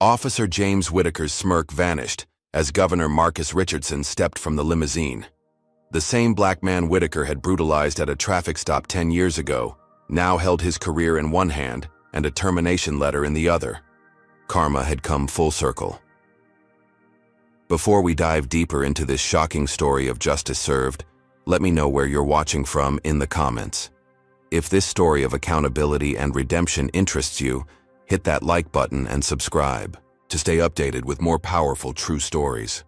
Officer James Whitaker's smirk vanished as Governor Marcus Richardson stepped from the limousine. The same black man Whitaker had brutalized at a traffic stop 10 years ago now held his career in one hand and a termination letter in the other. Karma had come full circle. Before we dive deeper into this shocking story of justice served, let me know where you're watching from in the comments. If this story of accountability and redemption interests you, hit that like button and subscribe to stay updated with more powerful true stories.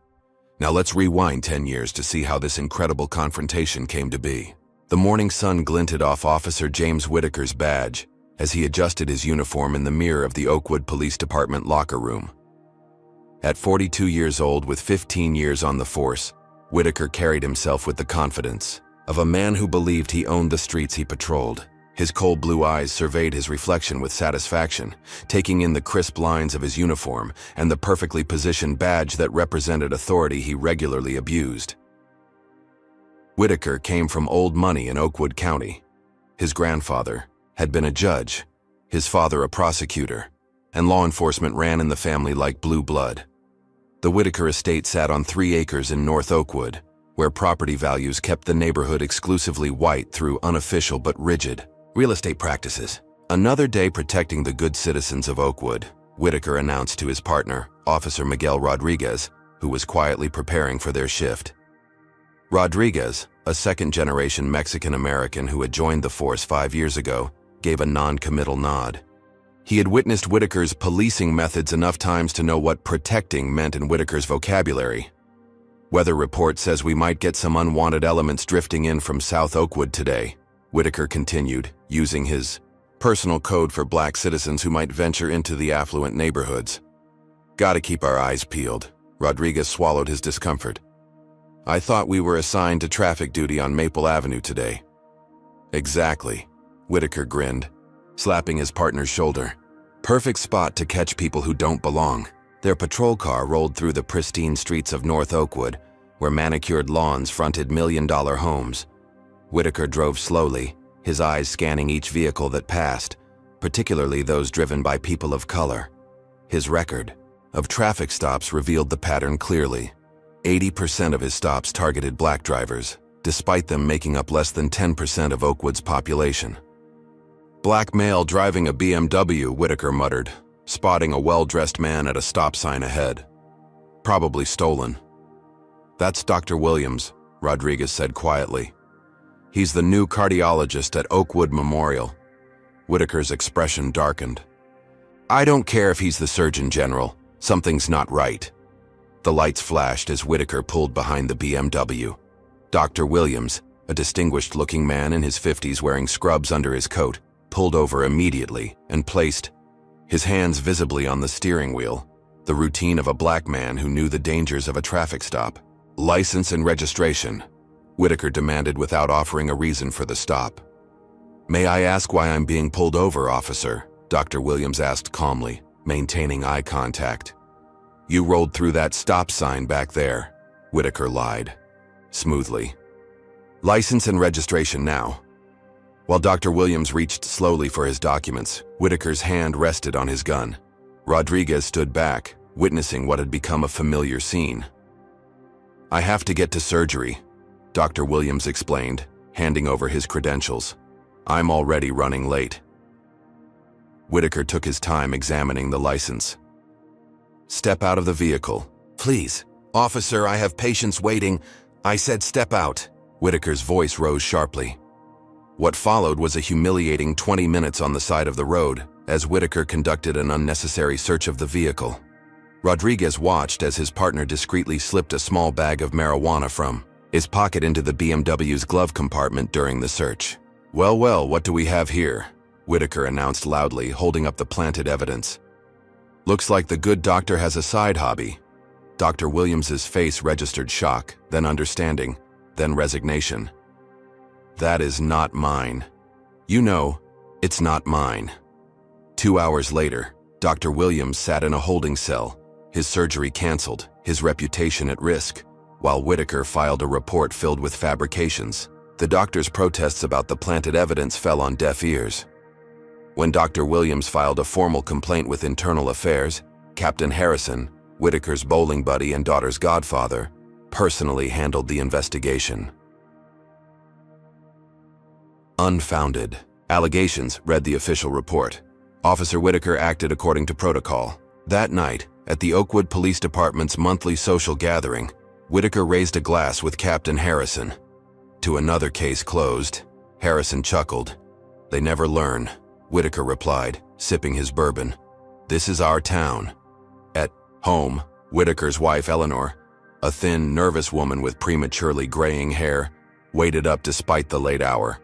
Now let's rewind 10 years to see how this incredible confrontation came to be. The morning sun glinted off Officer James Whitaker's badge as he adjusted his uniform in the mirror of the Oakwood Police Department locker room. At 42 years old with 15 years on the force, Whitaker carried himself with the confidence of a man who believed he owned the streets he patrolled. His cold blue eyes surveyed his reflection with satisfaction, taking in the crisp lines of his uniform and the perfectly positioned badge that represented authority he regularly abused. Whitaker came from old money in Oakwood County. His grandfather had been a judge, his father a prosecutor, and law enforcement ran in the family like blue blood. The Whitaker estate sat on 3 acres in North Oakwood, where property values kept the neighborhood exclusively white through unofficial but rigid real estate practices. Another day protecting the good citizens of Oakwood, Whitaker announced to his partner, Officer Miguel Rodriguez, who was quietly preparing for their shift. Rodriguez, a second-generation Mexican-American who had joined the force 5 years ago, gave a non-committal nod. He had witnessed Whitaker's policing methods enough times to know what protecting meant in Whitaker's vocabulary. Weather report says we might get some unwanted elements drifting in from South Oakwood today, Whitaker continued, using his personal code for black citizens who might venture into the affluent neighborhoods. Gotta keep our eyes peeled. Rodriguez swallowed his discomfort. I thought we were assigned to traffic duty on Maple Avenue today. Exactly, Whitaker grinned, slapping his partner's shoulder. Perfect spot to catch people who don't belong. Their patrol car rolled through the pristine streets of North Oakwood, where manicured lawns fronted million-dollar homes. Whitaker drove slowly, his eyes scanning each vehicle that passed, particularly those driven by people of color. His record of traffic stops revealed the pattern clearly. 80% of his stops targeted black drivers, despite them making up less than 10% of Oakwood's population. Black male driving a BMW, Whitaker muttered, spotting a well-dressed man at a stop sign ahead. Probably stolen. That's Dr. Williams, Rodriguez said quietly. He's the new cardiologist at Oakwood Memorial. Whitaker's expression darkened. I don't care if he's the Surgeon General. Something's not right. The lights flashed as Whitaker pulled behind the BMW. Dr. Williams, a distinguished-looking man in his 50s wearing scrubs under his coat, pulled over immediately and placed his hands visibly on the steering wheel, the routine of a black man who knew the dangers of a traffic stop. License and registration, Whitaker demanded without offering a reason for the stop. May I ask why I'm being pulled over, officer? Dr. Williams asked calmly, maintaining eye contact. You rolled through that stop sign back there, Whitaker lied, smoothly. License and registration now. While Dr. Williams reached slowly for his documents, Whitaker's hand rested on his gun. Rodriguez stood back, witnessing what had become a familiar scene. I have to get to surgery, Dr. Williams explained, handing over his credentials. I'm already running late. Whitaker took his time examining the license. Step out of the vehicle. Please. Officer, I have patients waiting. I said step out. Whitaker's voice rose sharply. What followed was a humiliating 20 minutes on the side of the road as Whitaker conducted an unnecessary search of the vehicle. Rodriguez watched as his partner discreetly slipped a small bag of marijuana from his pocket into the BMW's glove compartment during the search. Well, what do we have here? Whitaker announced loudly, holding up the planted evidence. Looks like the good doctor has a side hobby. Dr. Williams's face registered shock, then understanding, then resignation. That is not mine. You know, it's not mine. 2 hours later, Dr. Williams sat in a holding cell, his surgery canceled, his reputation at risk, while Whitaker filed a report filled with fabrications. The doctor's protests about the planted evidence fell on deaf ears. When Dr. Williams filed a formal complaint with Internal Affairs, Captain Harrison, Whitaker's bowling buddy and daughter's godfather, personally handled the investigation. Unfounded allegations, read the official report. Officer Whitaker acted according to protocol. That night, at the Oakwood Police Department's monthly social gathering, Whitaker raised a glass with Captain Harrison. To another case closed, Harrison chuckled. They never learn, Whitaker replied, sipping his bourbon. This is our town. At home, Whitaker's wife Eleanor, a thin, nervous woman with prematurely graying hair, waited up despite the late hour.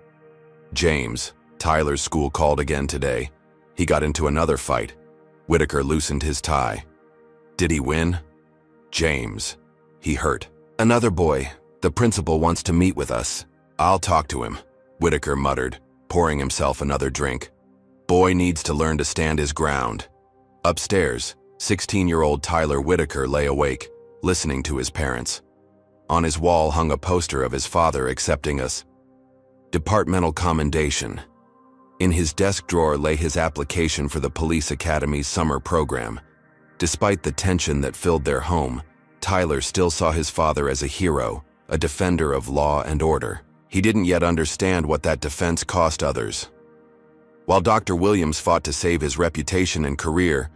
James, Tyler's school called again today. He got into another fight. Whitaker loosened his tie. Did he win? James. He hurt. Another boy. The principal wants to meet with us. I'll talk to him, Whitaker muttered, pouring himself another drink. Boy needs to learn to stand his ground. Upstairs, 16-year-old Tyler Whitaker lay awake, listening to his parents. On his wall hung a poster of his father accepting a departmental commendation. In his desk drawer lay his application for the Police Academy's summer program. Despite the tension that filled their home, Tyler still saw his father as a hero, a defender of law and order. He didn't yet understand what that defense cost others. While Dr. Williams fought to save his reputation and career,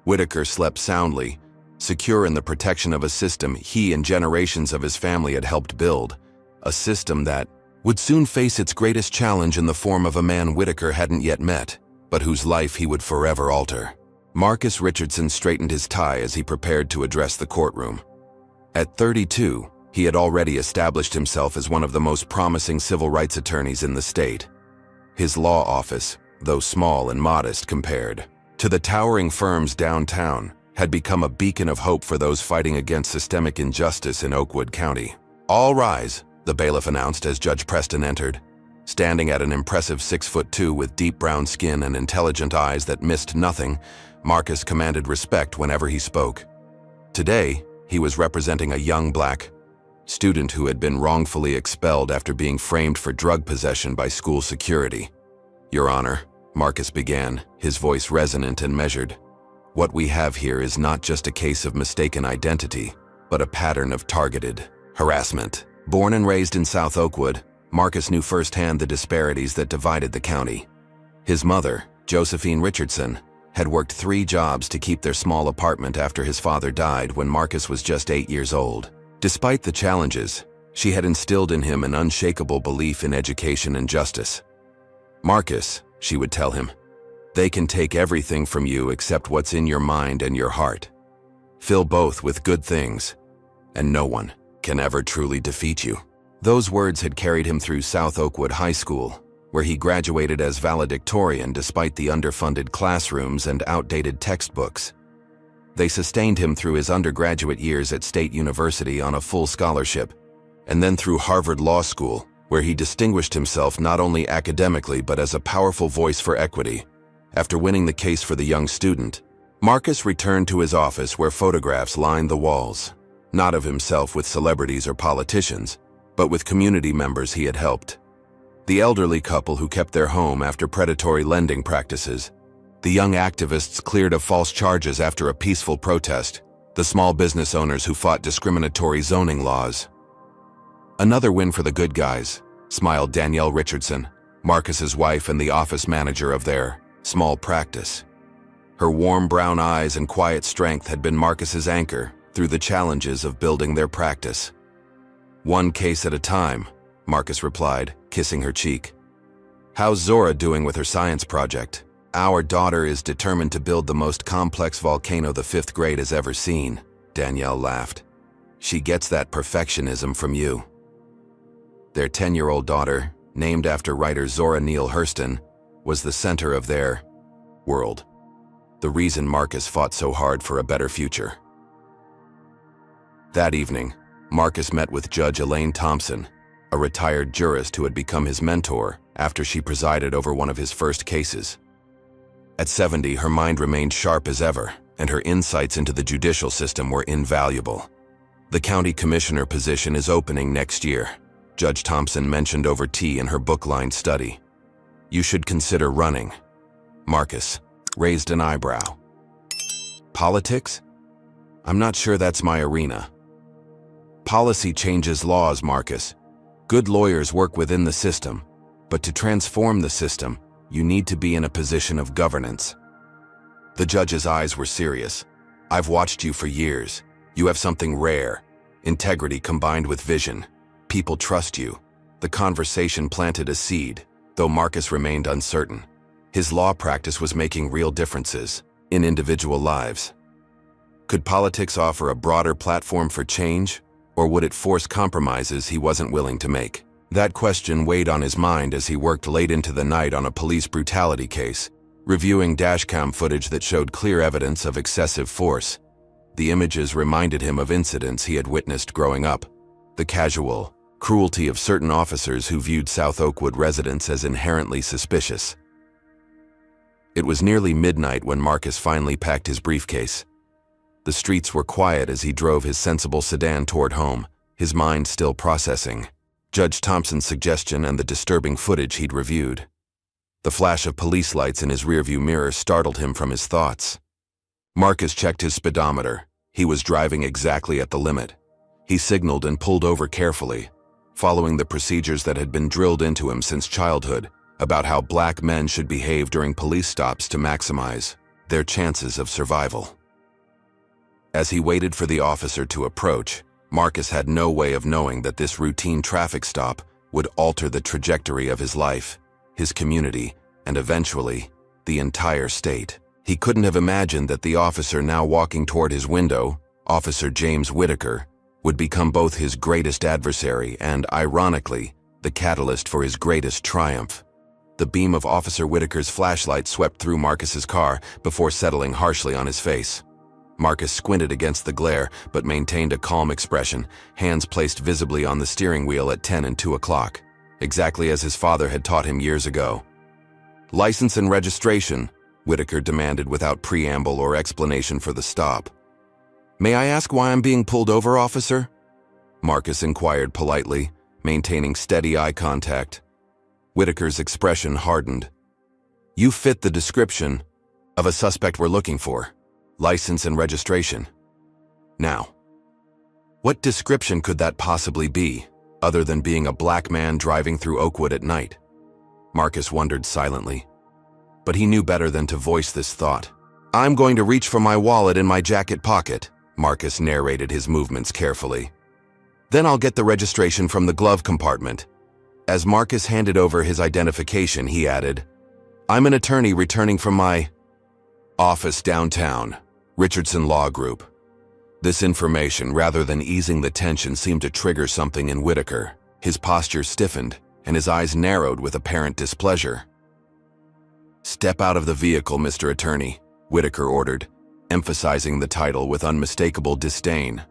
Whitaker slept soundly, secure in the protection of a system he and generations of his family had helped build, a system that would soon face its greatest challenge in the form of a man Whitaker hadn't yet met, but whose life he would forever alter. Marcus Richardson straightened his tie as he prepared to address the courtroom. At 32, he had already established himself as one of the most promising civil rights attorneys in the state. His law office, though small and modest compared to the towering firms downtown, had become a beacon of hope for those fighting against systemic injustice in Oakwood County. All rise, the bailiff announced as Judge Preston entered. Standing at an impressive 6'2" with deep brown skin and intelligent eyes that missed nothing, Marcus commanded respect whenever he spoke. Today, he was representing a young black student who had been wrongfully expelled after being framed for drug possession by school security. Your Honor, Marcus began, his voice resonant and measured. What we have here is not just a case of mistaken identity, but a pattern of targeted harassment. Born and raised in South Oakwood, Marcus knew firsthand the disparities that divided the county. His mother, Josephine Richardson, had worked 3 jobs to keep their small apartment after his father died when Marcus was just 8 years old. Despite the challenges, she had instilled in him an unshakable belief in education and justice. Marcus, she would tell him, they can take everything from you except what's in your mind and your heart. Fill both with good things, and no one can ever truly defeat you. Those words had carried him through South Oakwood High School, where he graduated as valedictorian despite the underfunded classrooms and outdated textbooks. They sustained him through his undergraduate years at State University on a full scholarship, and then through Harvard Law School, where he distinguished himself not only academically but as a powerful voice for equity. After winning the case for the young student, Marcus returned to his office where photographs lined the walls, not of himself with celebrities or politicians, but with community members he had helped. The elderly couple who kept their home after predatory lending practices, the young activists cleared of false charges after a peaceful protest, the small business owners who fought discriminatory zoning laws. Another win for the good guys, smiled Danielle Richardson, Marcus's wife and the office manager of their small practice. Her warm brown eyes and quiet strength had been Marcus's anchor through the challenges of building their practice. One case at a time, Marcus replied, kissing her cheek. How's Zora doing with her science project? Our daughter is determined to build the most complex volcano the 5th grade has ever seen, Danielle laughed. She gets that perfectionism from you. Their 10-year-old daughter, named after writer Zora Neale Hurston, was the center of their world. The reason Marcus fought so hard for a better future. That evening, Marcus met with Judge Elaine Thompson, a retired jurist who had become his mentor after she presided over one of his first cases. At 70, her mind remained sharp as ever, and her insights into the judicial system were invaluable. The county commissioner position is opening next year, Judge Thompson mentioned over tea in her book-lined study. You should consider running. Marcus raised an eyebrow. Politics? I'm not sure that's my arena. Policy changes laws, Marcus. Good lawyers work within the system, but to transform the system, you need to be in a position of governance. The judge's eyes were serious. I've watched you for years. You have something rare. Integrity combined with vision. People trust you. The conversation planted a seed, though Marcus remained uncertain. His law practice was making real differences in individual lives. Could politics offer a broader platform for change, or would it force compromises he wasn't willing to make? That question weighed on his mind as he worked late into the night on a police brutality case, reviewing dashcam footage that showed clear evidence of excessive force. The images reminded him of incidents he had witnessed growing up. The casual cruelty of certain officers who viewed South Oakwood residents as inherently suspicious. It was nearly midnight when Marcus finally packed his briefcase. The streets were quiet as he drove his sensible sedan toward home, his mind still processing Judge Thompson's suggestion and the disturbing footage he'd reviewed. The flash of police lights in his rearview mirror startled him from his thoughts. Marcus checked his speedometer. He was driving exactly at the limit. He signaled and pulled over carefully, following the procedures that had been drilled into him since childhood about how black men should behave during police stops to maximize their chances of survival. As he waited for the officer to approach, Marcus had no way of knowing that this routine traffic stop would alter the trajectory of his life, his community, and eventually, the entire state. He couldn't have imagined that the officer now walking toward his window, Officer James Whitaker, would become both his greatest adversary and, ironically, the catalyst for his greatest triumph. The beam of Officer Whitaker's flashlight swept through Marcus's car before settling harshly on his face. Marcus squinted against the glare, but maintained a calm expression, hands placed visibly on the steering wheel at 10 and 2 o'clock, exactly as his father had taught him years ago. "License and registration," Whitaker demanded without preamble or explanation for the stop. "May I ask why I'm being pulled over, officer?" Marcus inquired politely, maintaining steady eye contact. Whitaker's expression hardened. "You fit the description of a suspect we're looking for. License and registration. Now, what description could that possibly be, other than being a black man driving through Oakwood at night?" Marcus wondered silently. But he knew better than to voice this thought. "I'm going to reach for my wallet in my jacket pocket," Marcus narrated his movements carefully. "Then I'll get the registration from the glove compartment." As Marcus handed over his identification, he added, "I'm an attorney returning from my office downtown, Richardson Law Group." This information, rather than easing the tension, seemed to trigger something in Whitaker. His posture stiffened, and his eyes narrowed with apparent displeasure. "Step out of the vehicle, Mr. Attorney," Whitaker ordered, emphasizing the title with unmistakable disdain.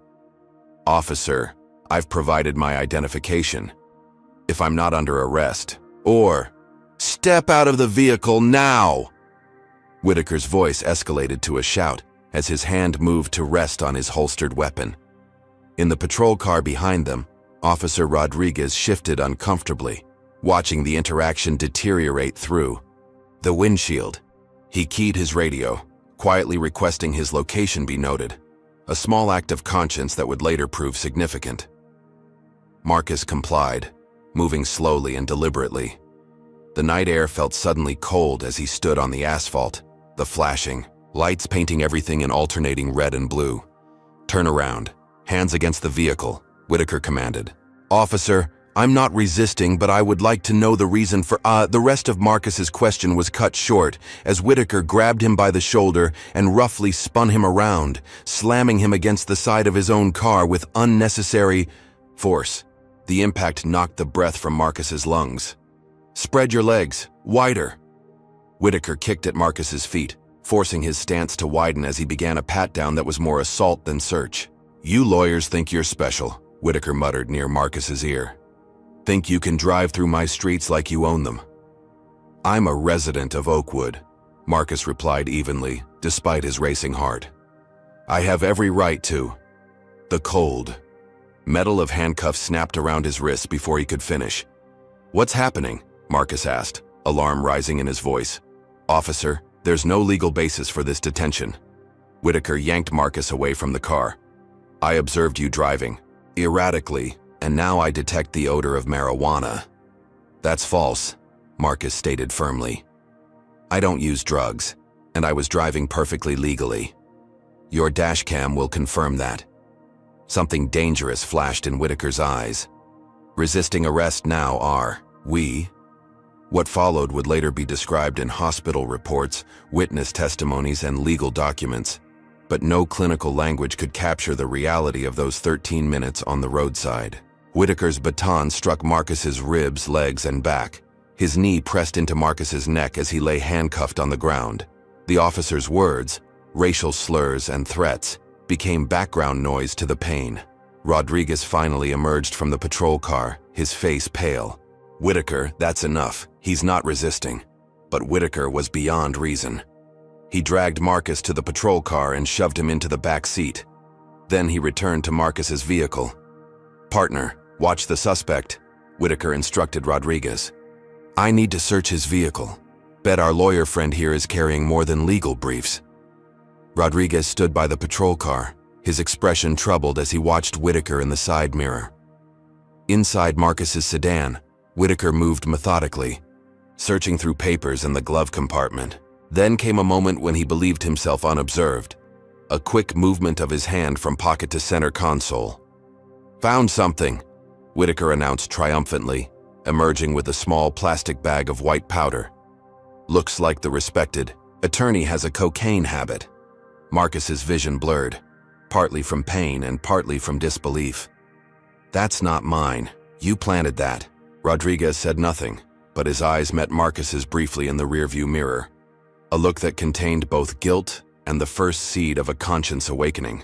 "Officer, I've provided my identification. If I'm not under arrest, or step out of the vehicle now!" Whitaker's voice escalated to a shout as his hand moved to rest on his holstered weapon. In the patrol car behind them, Officer Rodriguez shifted uncomfortably, watching the interaction deteriorate through the windshield. He keyed his radio, quietly requesting his location be noted, a small act of conscience that would later prove significant. Marcus complied, moving slowly and deliberately. The night air felt suddenly cold as he stood on the asphalt, the flashing lights painting everything in alternating red and blue. "Turn around, hands against the vehicle," Whitaker commanded. "Officer, I'm not resisting, but I would like to know the reason for The rest of Marcus's question was cut short as Whitaker grabbed him by the shoulder and roughly spun him around, slamming him against the side of his own car with unnecessary force. The impact knocked the breath from Marcus's lungs. "Spread your legs, wider." Whitaker kicked at Marcus's feet, forcing his stance to widen as he began a pat-down that was more assault than search. "You lawyers think you're special," Whitaker muttered near Marcus's ear. "Think you can drive through my streets like you own them." "I'm a resident of Oakwood," Marcus replied evenly, despite his racing heart. "I have every right to." The cold metal of handcuffs snapped around his wrists before he could finish. "What's happening?" Marcus asked, alarm rising in his voice. "Officer, there's no legal basis for this detention." Whitaker yanked Marcus away from the car. "I observed you driving erratically, and now I detect the odor of marijuana." "That's false," Marcus stated firmly. "I don't use drugs, and I was driving perfectly legally. Your dashcam will confirm that." Something dangerous flashed in Whitaker's eyes. "Resisting arrest now are we?" What followed would later be described in hospital reports, witness testimonies, and legal documents, but no clinical language could capture the reality of those 13 minutes on the roadside. Whitaker's baton struck Marcus's ribs, legs, and back. His knee pressed into Marcus's neck as he lay handcuffed on the ground. The officer's words, racial slurs, and threats became background noise to the pain. Rodriguez finally emerged from the patrol car, his face pale. "Whitaker, that's enough. He's not resisting." But Whitaker was beyond reason. He dragged Marcus to the patrol car and shoved him into the back seat. Then he returned to Marcus's vehicle. "Partner, watch the suspect," Whitaker instructed Rodriguez. "I need to search his vehicle. Bet our lawyer friend here is carrying more than legal briefs." Rodriguez stood by the patrol car, his expression troubled as he watched Whitaker in the side mirror. Inside Marcus's sedan, Whitaker moved methodically, searching through papers in the glove compartment. Then came a moment when he believed himself unobserved. A quick movement of his hand from pocket to center console. "Found something," Whitaker announced triumphantly, emerging with a small plastic bag of white powder. "Looks like the respected attorney has a cocaine habit." Marcus's vision blurred, partly from pain and partly from disbelief. "That's not mine. You planted that." Rodriguez said nothing, but his eyes met Marcus's briefly in the rearview mirror, a look that contained both guilt and the first seed of a conscience awakening.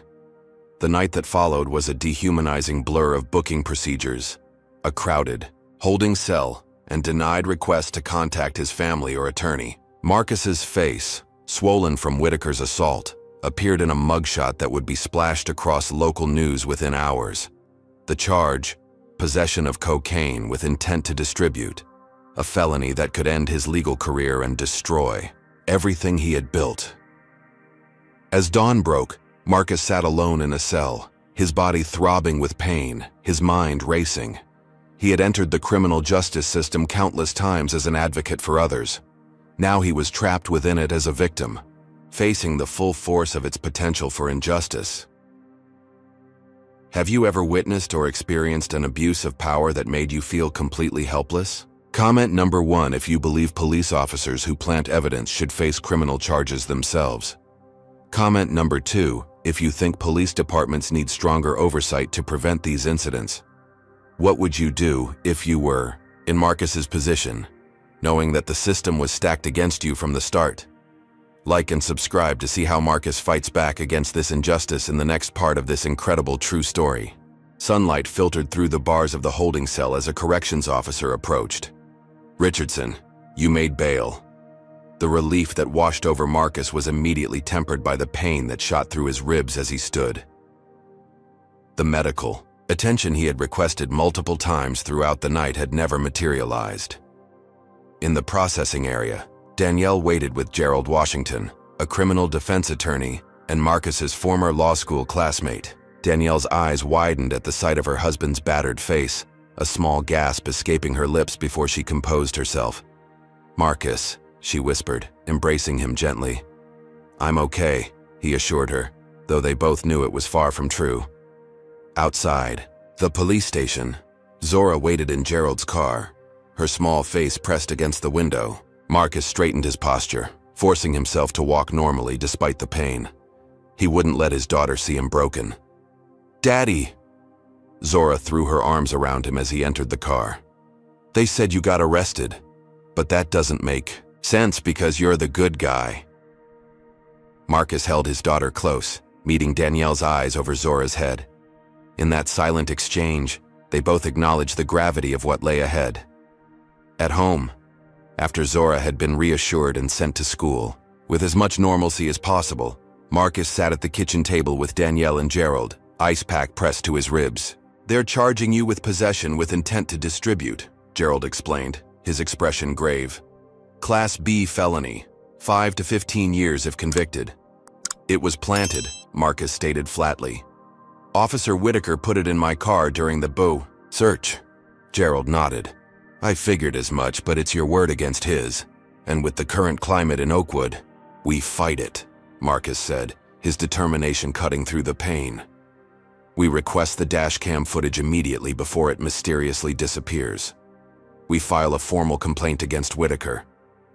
The night that followed was a dehumanizing blur of booking procedures, a crowded, holding cell, and denied request to contact his family or attorney. Marcus's face, swollen from Whitaker's assault, appeared in a mugshot that would be splashed across local news within hours. The charge, possession of cocaine with intent to distribute, a felony that could end his legal career and destroy everything he had built. As dawn broke, Marcus sat alone in a cell, his body throbbing with pain, his mind racing. He had entered the criminal justice system countless times as an advocate for others. Now he was trapped within it as a victim, facing the full force of its potential for injustice. Have you ever witnessed or experienced an abuse of power that made you feel completely helpless? Comment number 1 if you believe police officers who plant evidence should face criminal charges themselves. Comment number 2 if you think police departments need stronger oversight to prevent these incidents. What would you do if you were in Marcus's position, knowing that the system was stacked against you from the start? Like and subscribe to see how Marcus fights back against this injustice in the next part of this incredible true story. Sunlight filtered through the bars of the holding cell as a corrections officer approached. "Richardson, you made bail." The relief that washed over Marcus was immediately tempered by the pain that shot through his ribs as he stood. The medical attention he had requested multiple times throughout the night had never materialized. In the processing area, Danielle waited with Gerald Washington, a criminal defense attorney and Marcus's former law school classmate. Danielle's eyes widened at the sight of her husband's battered face, a small gasp escaping her lips before she composed herself. "Marcus," she whispered, embracing him gently. "I'm okay," he assured her, though they both knew it was far from true. Outside, the police station, Zora waited in Gerald's car, her small face pressed against the window. Marcus straightened his posture, forcing himself to walk normally despite the pain. He wouldn't let his daughter see him broken. "Daddy!" Zora threw her arms around him as he entered the car. "They said you got arrested, but that doesn't make sense because you're the good guy." Marcus held his daughter close, meeting Danielle's eyes over Zora's head. In that silent exchange, they both acknowledged the gravity of what lay ahead. At home, after Zora had been reassured and sent to school, with as much normalcy as possible, Marcus sat at the kitchen table with Danielle and Gerald, ice pack pressed to his ribs. "They're charging you with possession with intent to distribute," Gerald explained, his expression grave. "Class B felony, 5 to 15 years if convicted." It was planted, Marcus stated flatly. Officer Whitaker put it in my car during the search. Gerald nodded. I figured as much, but it's your word against his. And with the current climate in Oakwood, we fight it, Marcus said, his determination cutting through the pain. We request the dashcam footage immediately before it mysteriously disappears. We file a formal complaint against Whitaker.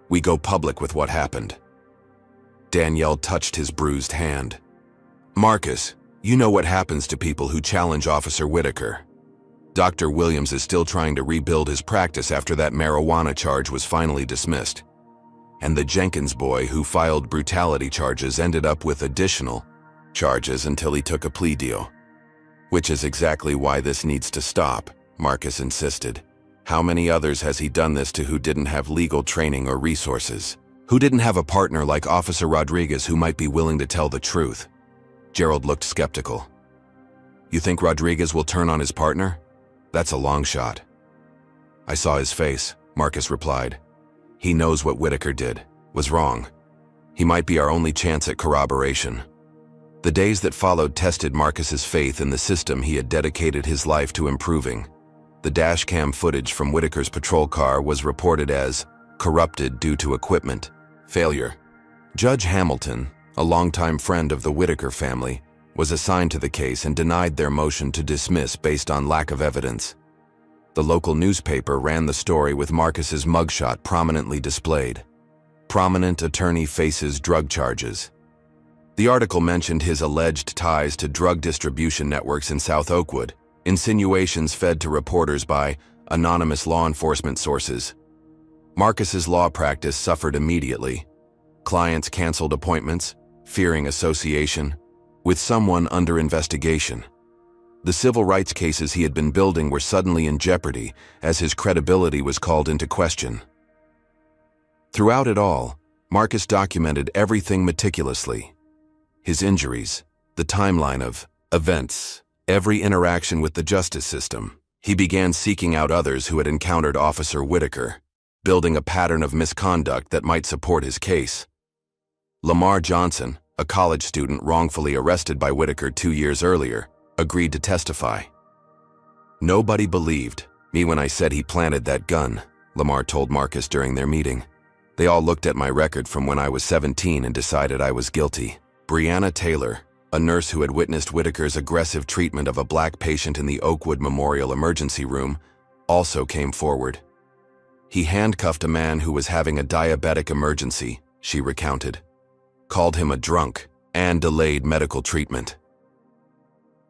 We go public with what happened. Danielle touched his bruised hand. Marcus, you know what happens to people who challenge Officer Whitaker. Dr. Williams is still trying to rebuild his practice after that marijuana charge was finally dismissed. And the Jenkins boy who filed brutality charges ended up with additional charges until he took a plea deal. Which is exactly why this needs to stop, Marcus insisted. How many others has he done this to who didn't have legal training or resources? Who didn't have a partner like Officer Rodriguez who might be willing to tell the truth? Gerald looked skeptical. You think Rodriguez will turn on his partner? That's a long shot. I saw his face, Marcus replied. He knows what Whitaker did was wrong. He might be our only chance at corroboration. The days that followed tested Marcus's faith in the system he had dedicated his life to improving. The dashcam footage from Whitaker's patrol car was reported as corrupted due to equipment failure. Judge Hamilton, a longtime friend of the Whitaker family, was assigned to the case and denied their motion to dismiss based on lack of evidence. The local newspaper ran the story with Marcus's mugshot prominently displayed. Prominent attorney faces drug charges. The article mentioned his alleged ties to drug distribution networks in South Oakwood, insinuations fed to reporters by anonymous law enforcement sources. Marcus's law practice suffered immediately. Clients canceled appointments, fearing association with someone under investigation. The civil rights cases he had been building were suddenly in jeopardy as his credibility was called into question. Throughout it all, Marcus documented everything meticulously. His injuries, the timeline of events, every interaction with the justice system. He began seeking out others who had encountered Officer Whitaker, building a pattern of misconduct that might support his case. Lamar Johnson, a college student wrongfully arrested by Whitaker 2 years earlier, agreed to testify. Nobody believed me when I said he planted that gun, Lamar told Marcus during their meeting. They all looked at my record from when I was 17 and decided I was guilty. Breonna Taylor, a nurse who had witnessed Whitaker's aggressive treatment of a black patient in the Oakwood Memorial Emergency Room, also came forward. He handcuffed a man who was having a diabetic emergency, she recounted, called him a drunk, and delayed medical treatment.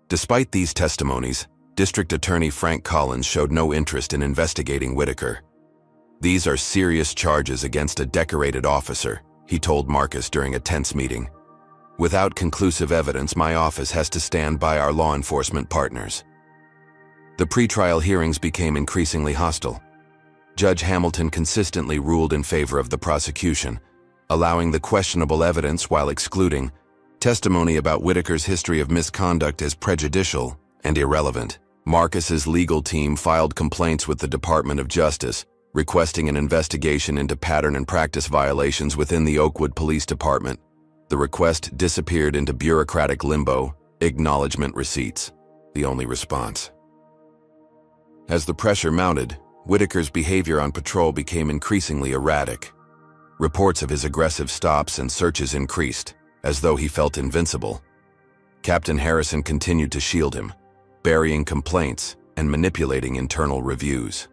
Despite these testimonies, District Attorney Frank Collins showed no interest in investigating Whitaker. These are serious charges against a decorated officer, he told Marcus during a tense meeting. Without conclusive evidence, my office has to stand by our law enforcement partners. The pretrial hearings became increasingly hostile. Judge Hamilton consistently ruled in favor of the prosecution, allowing the questionable evidence while excluding testimony about Whitaker's history of misconduct as prejudicial and irrelevant. Marcus's legal team filed complaints with the Department of Justice, requesting an investigation into pattern and practice violations within the Oakwood Police Department. The request disappeared into bureaucratic limbo, acknowledgement receipts, the only response. As the pressure mounted, Whitaker's behavior on patrol became increasingly erratic. Reports of his aggressive stops and searches increased, as though he felt invincible. Captain Harrison continued to shield him, burying complaints and manipulating internal reviews.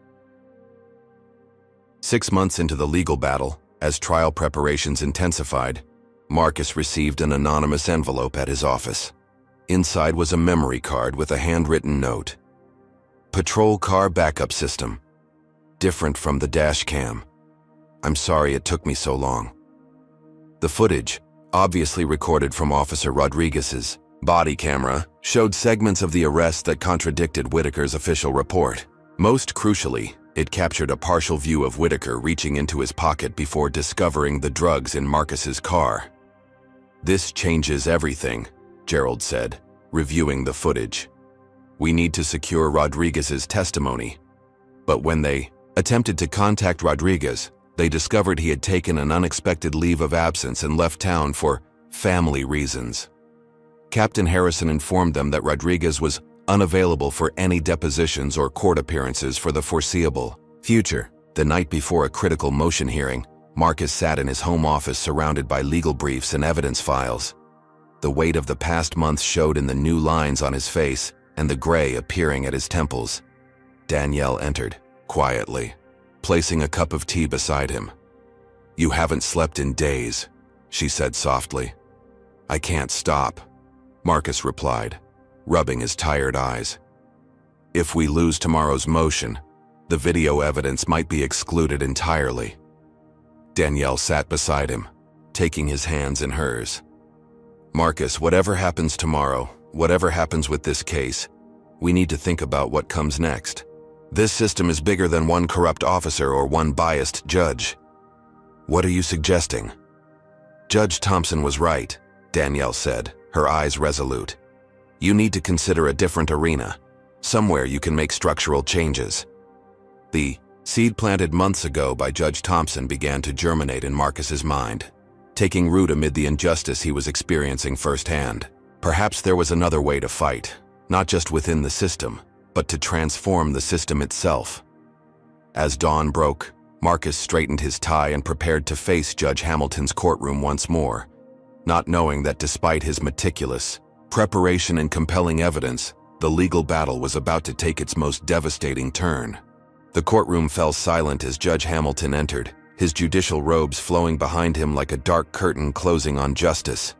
6 months into the legal battle, as trial preparations intensified, Marcus received an anonymous envelope at his office. Inside was a memory card with a handwritten note. Patrol car backup system. Different from the dash cam. I'm sorry it took me so long. The footage, obviously recorded from Officer Rodriguez's body camera, showed segments of the arrest that contradicted Whitaker's official report. Most crucially, it captured a partial view of Whitaker reaching into his pocket before discovering the drugs in Marcus's car. This changes everything, Gerald said, reviewing the footage. We need to secure Rodriguez's testimony. But when they attempted to contact Rodriguez, they discovered he had taken an unexpected leave of absence and left town for family reasons. Captain Harrison informed them that Rodriguez was unavailable for any depositions or court appearances for the foreseeable future. The night before a critical motion hearing, Marcus sat in his home office surrounded by legal briefs and evidence files. The weight of the past months showed in the new lines on his face and the gray appearing at his temples. Danielle entered, quietly, placing a cup of tea beside him. "You haven't slept in days," she said softly. "I can't stop," Marcus replied, rubbing his tired eyes. "If we lose tomorrow's motion, the video evidence might be excluded entirely." Danielle sat beside him, taking his hands in hers. "Marcus, whatever happens tomorrow, whatever happens with this case, we need to think about what comes next. This system is bigger than one corrupt officer or one biased judge." "What are you suggesting?" "Judge Thompson was right," Danielle said, her eyes resolute. "You need to consider a different arena, somewhere you can make structural changes." The seed planted months ago by Judge Thompson began to germinate in Marcus's mind, taking root amid the injustice he was experiencing firsthand. Perhaps there was another way to fight, not just within the system, but to transform the system itself. As dawn broke, Marcus straightened his tie and prepared to face Judge Hamilton's courtroom once more, not knowing that despite his meticulous preparation and compelling evidence, the legal battle was about to take its most devastating turn. The courtroom fell silent as Judge Hamilton entered, his judicial robes flowing behind him like a dark curtain closing on justice.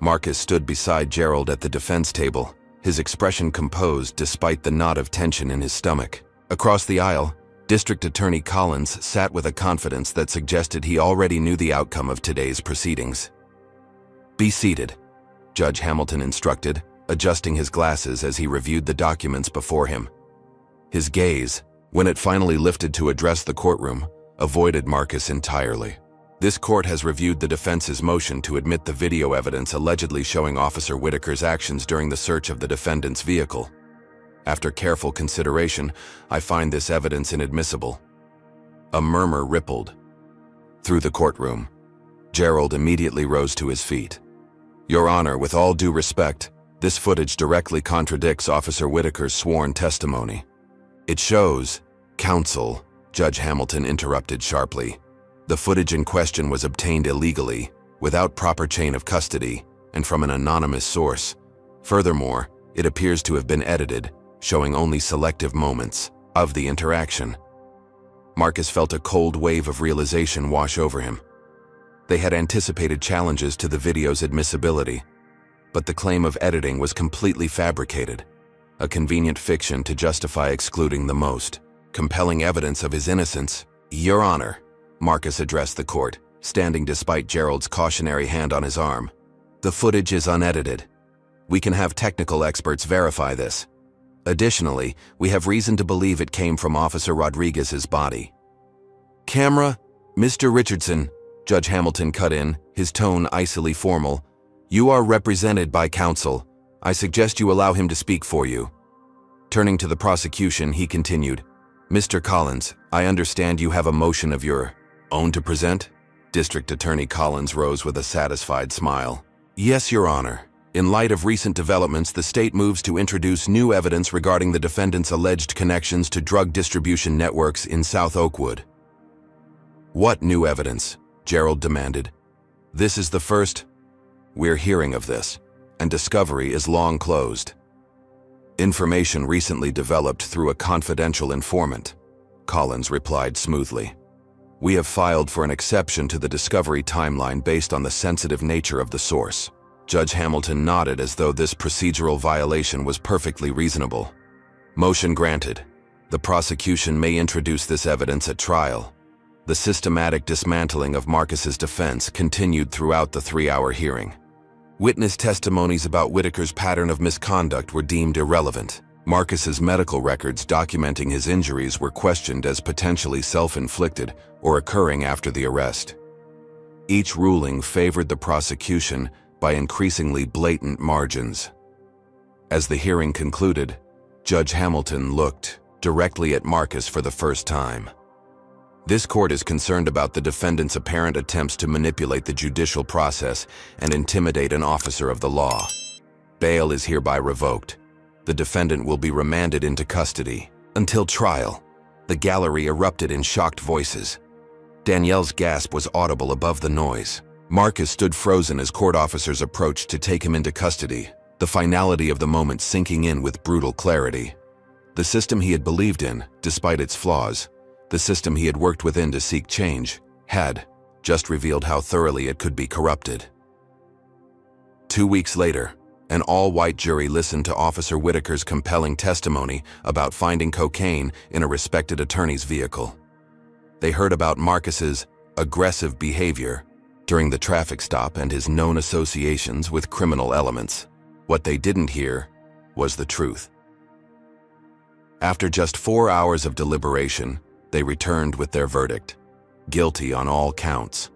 Marcus stood beside Gerald at the defense table, his expression composed despite the knot of tension in his stomach. Across the aisle, District Attorney Collins sat with a confidence that suggested he already knew the outcome of today's proceedings. "Be seated," Judge Hamilton instructed, adjusting his glasses as he reviewed the documents before him. His gaze, when it finally lifted to address the courtroom, avoided Marcus entirely. "This court has reviewed the defense's motion to admit the video evidence allegedly showing Officer Whitaker's actions during the search of the defendant's vehicle. After careful consideration, I find this evidence inadmissible." A murmur rippled through the courtroom. Gerald immediately rose to his feet. "Your Honor, with all due respect, this footage directly contradicts Officer Whitaker's sworn testimony." "It shows, counsel," Judge Hamilton interrupted sharply. "The footage in question was obtained illegally, without proper chain of custody, and from an anonymous source. Furthermore, it appears to have been edited, showing only selective moments of the interaction." Marcus felt a cold wave of realization wash over him. They had anticipated challenges to the video's admissibility, but the claim of editing was completely fabricated, a convenient fiction to justify excluding the most compelling evidence of his innocence. "Your Honor," Marcus addressed the court, standing despite Gerald's cautionary hand on his arm. "The footage is unedited. We can have technical experts verify this. Additionally, we have reason to believe it came from Officer Rodriguez's body." "Camera, Mr. Richardson," Judge Hamilton cut in, his tone icily formal. "You are represented by counsel. I suggest you allow him to speak for you." Turning to the prosecution, he continued, "Mr. Collins, I understand you have a motion of your own to present?" District Attorney Collins rose with a satisfied smile. "Yes, Your Honor. In light of recent developments, the state moves to introduce new evidence regarding the defendant's alleged connections to drug distribution networks in South Oakwood." "What new evidence?" Gerald demanded. "This is the first we're hearing of this, and discovery is long closed. Information recently developed through a confidential informant," Collins replied smoothly. "We have filed for an exception to the discovery timeline based on the sensitive nature of the source." Judge Hamilton nodded as though this procedural violation was perfectly reasonable. "Motion granted. The prosecution may introduce this evidence at trial." The systematic dismantling of Marcus's defense continued throughout the 3-hour hearing. Witness testimonies about Whitaker's pattern of misconduct were deemed irrelevant. Marcus's medical records documenting his injuries were questioned as potentially self-inflicted or occurring after the arrest. Each ruling favored the prosecution by increasingly blatant margins. As the hearing concluded, Judge Hamilton looked directly at Marcus for the first time. This court is concerned about the defendant's apparent attempts to manipulate the judicial process and intimidate an officer of the law. Bail is hereby revoked. The defendant will be remanded into custody. Until trial. The gallery erupted in shocked voices. Danielle's gasp was audible above the noise. Marcus stood frozen as court officers approached to take him into custody, the finality of the moment sinking in with brutal clarity. The system he had believed in, despite its flaws, the system he had worked within to seek change, had just revealed how thoroughly it could be corrupted. 2 weeks later, an all-white jury listened to Officer Whitaker's compelling testimony about finding cocaine in a respected attorney's vehicle. They heard about Marcus's aggressive behavior during the traffic stop and his known associations with criminal elements. What they didn't hear was the truth. After just 4 hours of deliberation, they returned with their verdict: guilty on all counts.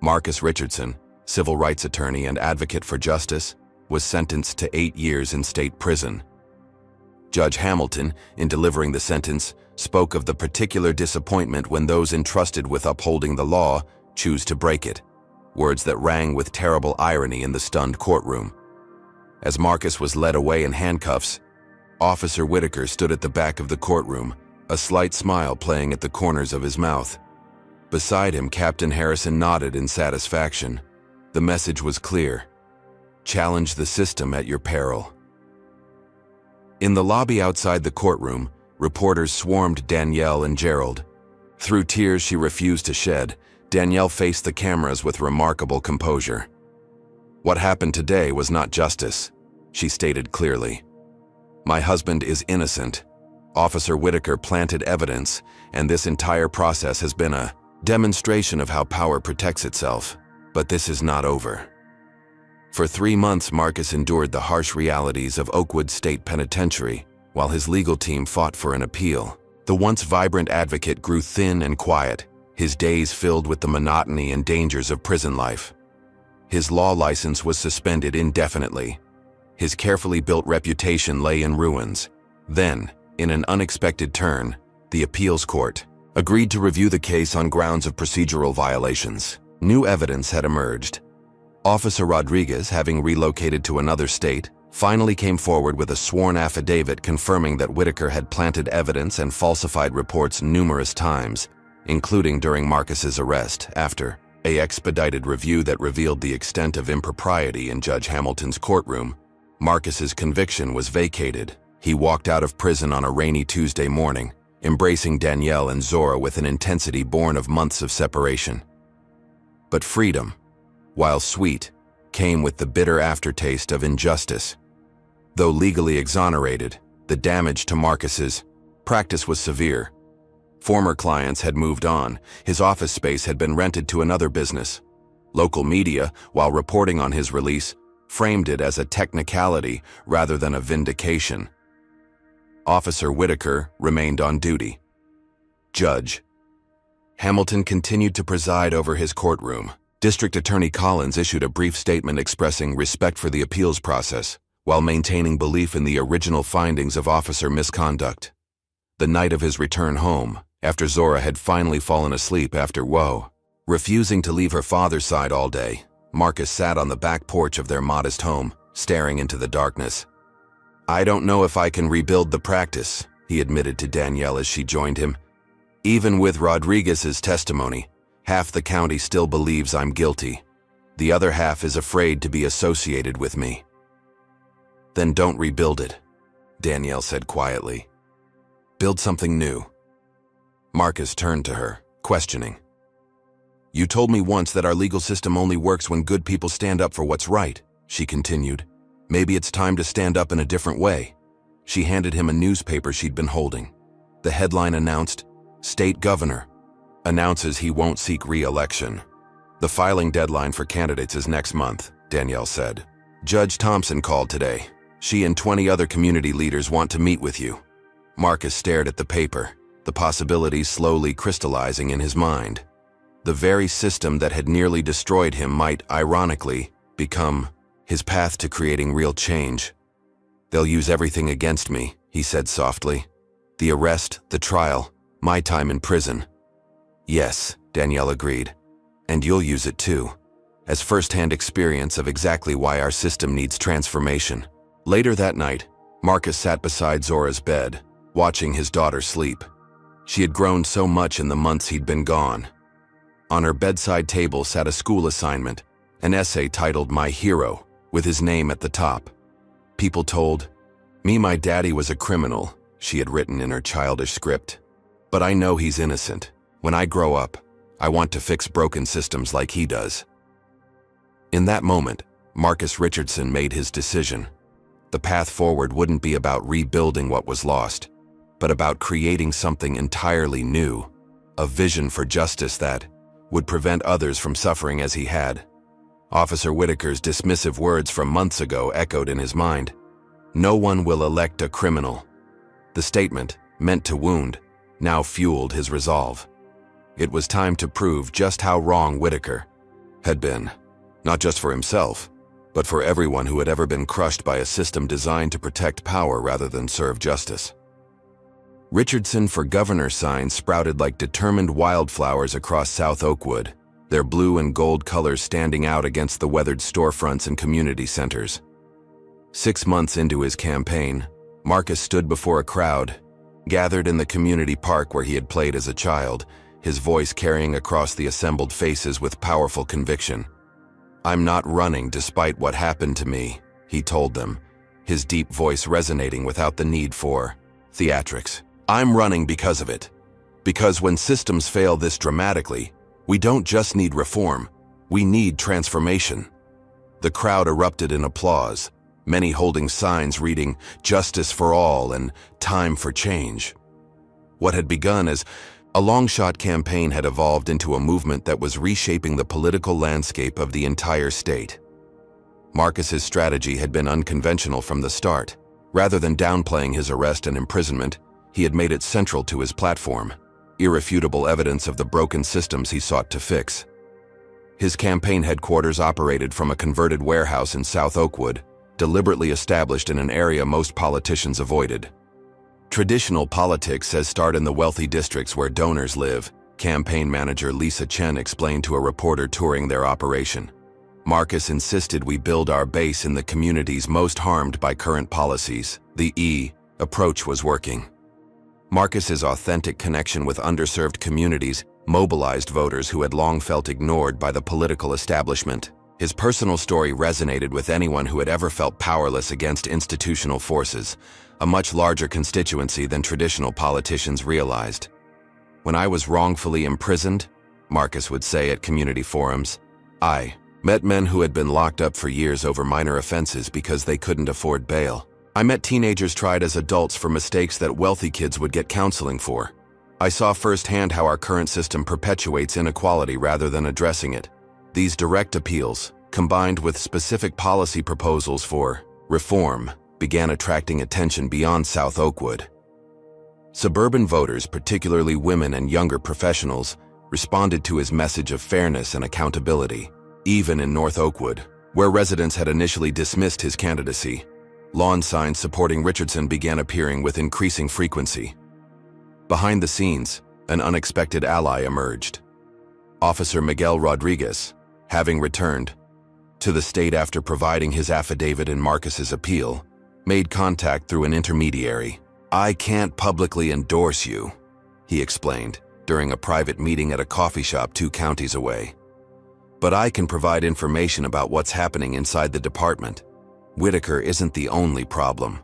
Marcus Richardson, civil rights attorney and advocate for justice, was sentenced to 8 years in state prison. Judge Hamilton, in delivering the sentence, spoke of the particular disappointment when those entrusted with upholding the law choose to break it, words that rang with terrible irony in the stunned courtroom. As Marcus was led away in handcuffs, Officer Whitaker stood at the back of the courtroom, a slight smile playing at the corners of his mouth. Beside him, Captain Harrison nodded in satisfaction. The message was clear: challenge the system at your peril. In the lobby outside the courtroom, reporters swarmed Danielle and Gerald. Through tears she refused to shed, Danielle faced the cameras with remarkable composure. What happened today was not justice, she stated clearly. My husband is innocent. Officer Whitaker planted evidence, and this entire process has been a demonstration of how power protects itself. But this is not over. For 3 months, Marcus endured the harsh realities of Oakwood State Penitentiary, while his legal team fought for an appeal. The once vibrant advocate grew thin and quiet, his days filled with the monotony and dangers of prison life. His law license was suspended indefinitely. His carefully built reputation lay in ruins. Then, in an unexpected turn, the appeals court agreed to review the case on grounds of procedural violations. New evidence had emerged. Officer Rodriguez, having relocated to another state, finally came forward with a sworn affidavit confirming that Whitaker had planted evidence and falsified reports numerous times, including during Marcus's arrest. After an expedited review that revealed the extent of impropriety in Judge Hamilton's courtroom, Marcus's conviction was vacated. He walked out of prison on a rainy Tuesday morning, embracing Danielle and Zora with an intensity born of months of separation. But freedom, while sweet, came with the bitter aftertaste of injustice. Though legally exonerated, the damage to Marcus's practice was severe. Former clients had moved on. His office space had been rented to another business. Local media, while reporting on his release, framed it as a technicality rather than a vindication. Officer Whitaker remained on duty. Judge Hamilton continued to preside over his courtroom. District Attorney Collins issued a brief statement expressing respect for the appeals process, while maintaining belief in the original findings of officer misconduct. The night of his return home, after Zora had finally fallen asleep after refusing to leave her father's side all day, Marcus sat on the back porch of their modest home, staring into the darkness. I don't know if I can rebuild the practice, he admitted to Danielle as she joined him. Even with Rodriguez's testimony, half the county still believes I'm guilty. The other half is afraid to be associated with me. Then don't rebuild it, Danielle said quietly. Build something new. Marcus turned to her, questioning. You told me once that our legal system only works when good people stand up for what's right, she continued. Maybe it's time to stand up in a different way. She handed him a newspaper she'd been holding. The headline announced, State Governor announces he won't seek re-election. The filing deadline for candidates is next month, Danielle said. Judge Thompson called today. She and 20 other community leaders want to meet with you. Marcus stared at the paper, the possibilities slowly crystallizing in his mind. The very system that had nearly destroyed him might, ironically, become his path to creating real change. They'll use everything against me, he said softly. The arrest, the trial, my time in prison. Yes, Danielle agreed. And you'll use it too, as first-hand experience of exactly why our system needs transformation. Later that night, Marcus sat beside Zora's bed, watching his daughter sleep. She had grown so much in the months he'd been gone. On her bedside table sat a school assignment, an essay titled My Hero, with his name at the top. People told me my daddy was a criminal, she had written in her childish script. But I know he's innocent. When I grow up, I want to fix broken systems like he does. In that moment, Marcus Richardson made his decision. The path forward wouldn't be about rebuilding what was lost, but about creating something entirely new, a vision for justice that would prevent others from suffering as he had. Officer Whitaker's dismissive words from months ago echoed in his mind. No one will elect a criminal. The statement, meant to wound, now fueled his resolve. It was time to prove just how wrong Whitaker had been, not just for himself, but for everyone who had ever been crushed by a system designed to protect power rather than serve justice. Richardson for governor signs sprouted like determined wildflowers across South Oakwood, their blue and gold colors standing out against the weathered storefronts and community centers. 6 months into his campaign, Marcus stood before a crowd, gathered in the community park where he had played as a child, his voice carrying across the assembled faces with powerful conviction. I'm not running despite what happened to me, he told them, his deep voice resonating without the need for theatrics. I'm running because of it. Because when systems fail this dramatically, we don't just need reform, we need transformation. The crowd erupted in applause, many holding signs reading "Justice for All" and "Time for Change." What had begun as a long-shot campaign had evolved into a movement that was reshaping the political landscape of the entire state. Marcus's strategy had been unconventional from the start. Rather than downplaying his arrest and imprisonment, he had made it central to his platform, irrefutable evidence of the broken systems he sought to fix. His campaign headquarters operated from a converted warehouse in South Oakwood, deliberately established in an area most politicians avoided. Traditional politics says start in the wealthy districts where donors live, campaign manager Lisa Chen explained to a reporter touring their operation. Marcus insisted we build our base in the communities most harmed by current policies. The approach was working. Marcus's authentic connection with underserved communities mobilized voters who had long felt ignored by the political establishment. His personal story resonated with anyone who had ever felt powerless against institutional forces, a much larger constituency than traditional politicians realized. When I was wrongfully imprisoned, Marcus would say at community forums, I met men who had been locked up for years over minor offenses because they couldn't afford bail. I met teenagers tried as adults for mistakes that wealthy kids would get counseling for. I saw firsthand how our current system perpetuates inequality rather than addressing it. These direct appeals, combined with specific policy proposals for reform, began attracting attention beyond South Oakwood. Suburban voters, particularly women and younger professionals, responded to his message of fairness and accountability. Even in North Oakwood, where residents had initially dismissed his candidacy, lawn signs supporting Richardson began appearing with increasing frequency. Behind the scenes, an unexpected ally emerged. Officer Miguel Rodriguez, having returned to the state after providing his affidavit in Marcus's appeal, made contact through an intermediary. I can't publicly endorse you, he explained during a private meeting at a coffee shop 2 counties away. But I can provide information about what's happening inside the department. Whitaker isn't the only problem.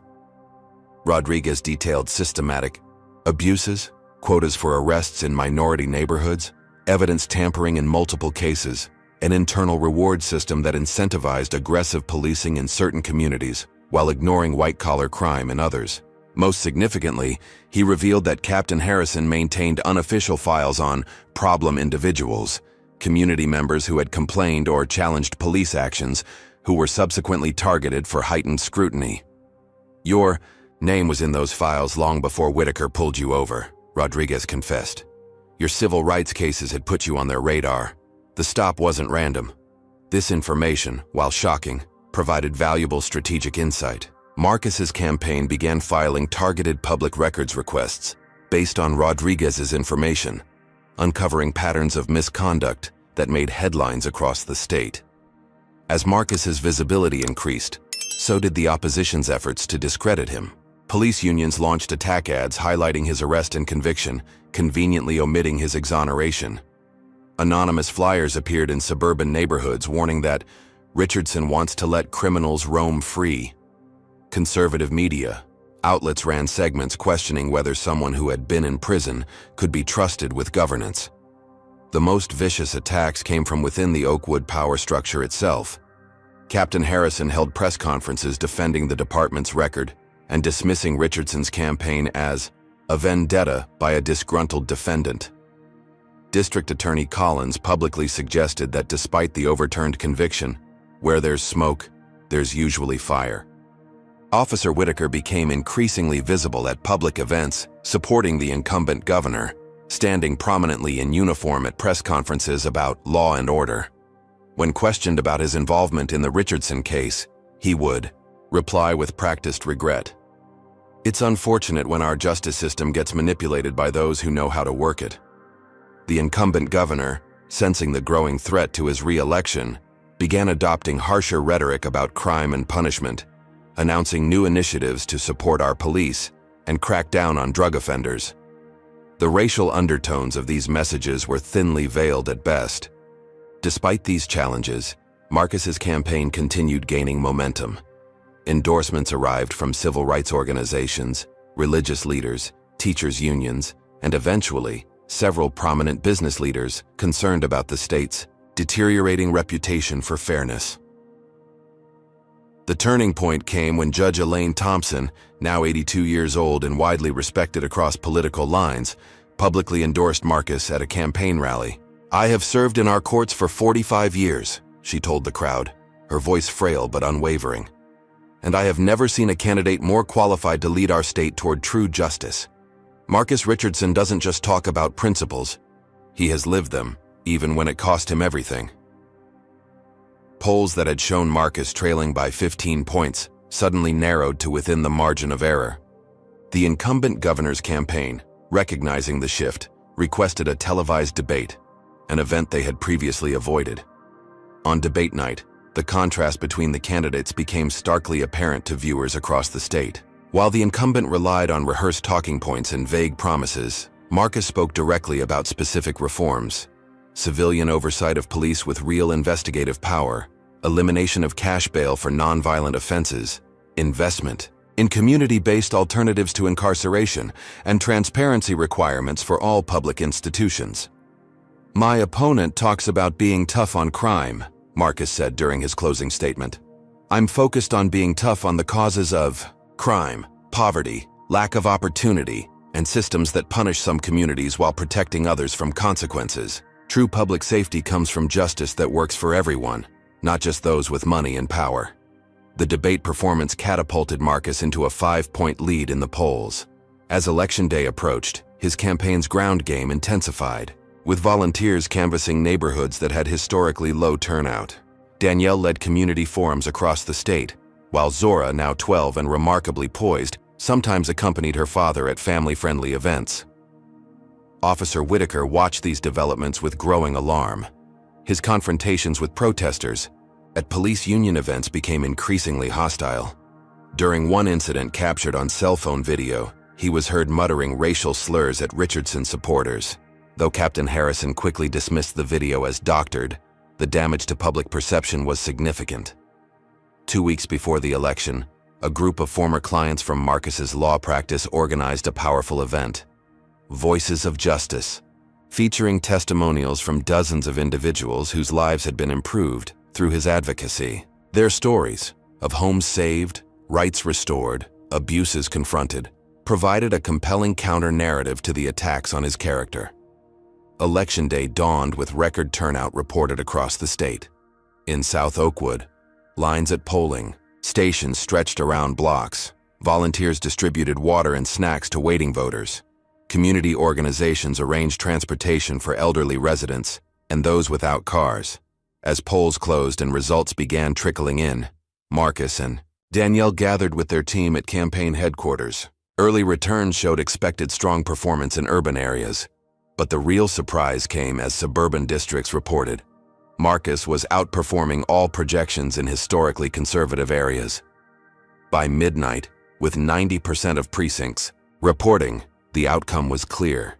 Rodriguez detailed systematic abuses, quotas for arrests in minority neighborhoods, evidence tampering in multiple cases, an internal reward system that incentivized aggressive policing in certain communities while ignoring white-collar crime in others. Most significantly, he revealed that Captain Harrison maintained unofficial files on problem individuals, community members who had complained or challenged police actions, who were subsequently targeted for heightened scrutiny. Your name was in those files long before Whitaker pulled you over, Rodriguez confessed. Your civil rights cases had put you on their radar. The stop wasn't random. This information, while shocking, provided valuable strategic insight. Marcus's campaign began filing targeted public records requests based on Rodriguez's information. uncovering patterns of misconduct that made headlines across the state. As Marcus's visibility increased, so did the opposition's efforts to discredit him. Police unions launched attack ads highlighting his arrest and conviction, conveniently omitting his exoneration. Anonymous flyers appeared in suburban neighborhoods warning that Richardson wants to let criminals roam free. Conservative media outlets ran segments questioning whether someone who had been in prison could be trusted with governance. The most vicious attacks came from within the Oakwood power structure itself. Captain Harrison held press conferences defending the department's record and dismissing Richardson's campaign as a vendetta by a disgruntled defendant. District Attorney Collins publicly suggested that despite the overturned conviction, where there's smoke, there's usually fire. Officer Whitaker became increasingly visible at public events, supporting the incumbent governor, standing prominently in uniform at press conferences about law and order. When questioned about his involvement in the Richardson case, he would reply with practiced regret. "It's unfortunate when our justice system gets manipulated by those who know how to work it." The incumbent governor, sensing the growing threat to his re-election, began adopting harsher rhetoric about crime and punishment, announcing new initiatives to support our police and crack down on drug offenders. The racial undertones of these messages were thinly veiled at best. Despite these challenges, Marcus's campaign continued gaining momentum. Endorsements arrived from civil rights organizations, religious leaders, teachers' unions, and eventually, several prominent business leaders concerned about the state's deteriorating reputation for fairness. The turning point came when Judge Elaine Thompson, now 82 years old and widely respected across political lines, publicly endorsed Marcus at a campaign rally. "I have served in our courts for 45 years, she told the crowd, her voice frail but unwavering. "And I have never seen a candidate more qualified to lead our state toward true justice. Marcus Richardson doesn't just talk about principles, he has lived them, even when it cost him everything." Polls that had shown Marcus trailing by 15 points suddenly narrowed to within the margin of error. The incumbent governor's campaign, recognizing the shift, requested a televised debate, an event they had previously avoided. On debate night, the contrast between the candidates became starkly apparent to viewers across the state. While the incumbent relied on rehearsed talking points and vague promises, Marcus spoke directly about specific reforms: civilian oversight of police with real investigative power, elimination of cash bail for nonviolent offenses, investment in community-based alternatives to incarceration, and transparency requirements for all public institutions. "My opponent talks about being tough on crime," Marcus said during his closing statement. "I'm focused on being tough on the causes of crime, poverty, lack of opportunity, and systems that punish some communities while protecting others from consequences. True public safety comes from justice that works for everyone, not just those with money and power." The debate performance catapulted Marcus into a 5-point lead in the polls. As Election Day approached, his campaign's ground game intensified, with volunteers canvassing neighborhoods that had historically low turnout. Danielle led community forums across the state, while Zora, now 12 and remarkably poised, sometimes accompanied her father at family-friendly events. Officer Whitaker watched these developments with growing alarm. His confrontations with protesters at police union events became increasingly hostile. During one incident captured on cell phone video, he was heard muttering racial slurs at Richardson supporters. Though Captain Harrison quickly dismissed the video as doctored, the damage to public perception was significant. 2 weeks before the election, a group of former clients from Marcus's law practice organized a powerful event, Voices of Justice, featuring testimonials from dozens of individuals whose lives had been improved through his advocacy. Their stories of homes saved, rights restored, abuses confronted, provided a compelling counter-narrative to the attacks on his character. Election Day dawned with record turnout reported across the state. In South Oakwood, lines at polling stations stretched around blocks. Volunteers distributed water and snacks to waiting voters. Community organizations arranged transportation for elderly residents and those without cars. As polls closed and results began trickling in, Marcus and Danielle gathered with their team at campaign headquarters. Early returns showed expected strong performance in urban areas. But the real surprise came as suburban districts reported. Marcus was outperforming all projections in historically conservative areas. By midnight, with 90% of precincts reporting, the outcome was clear.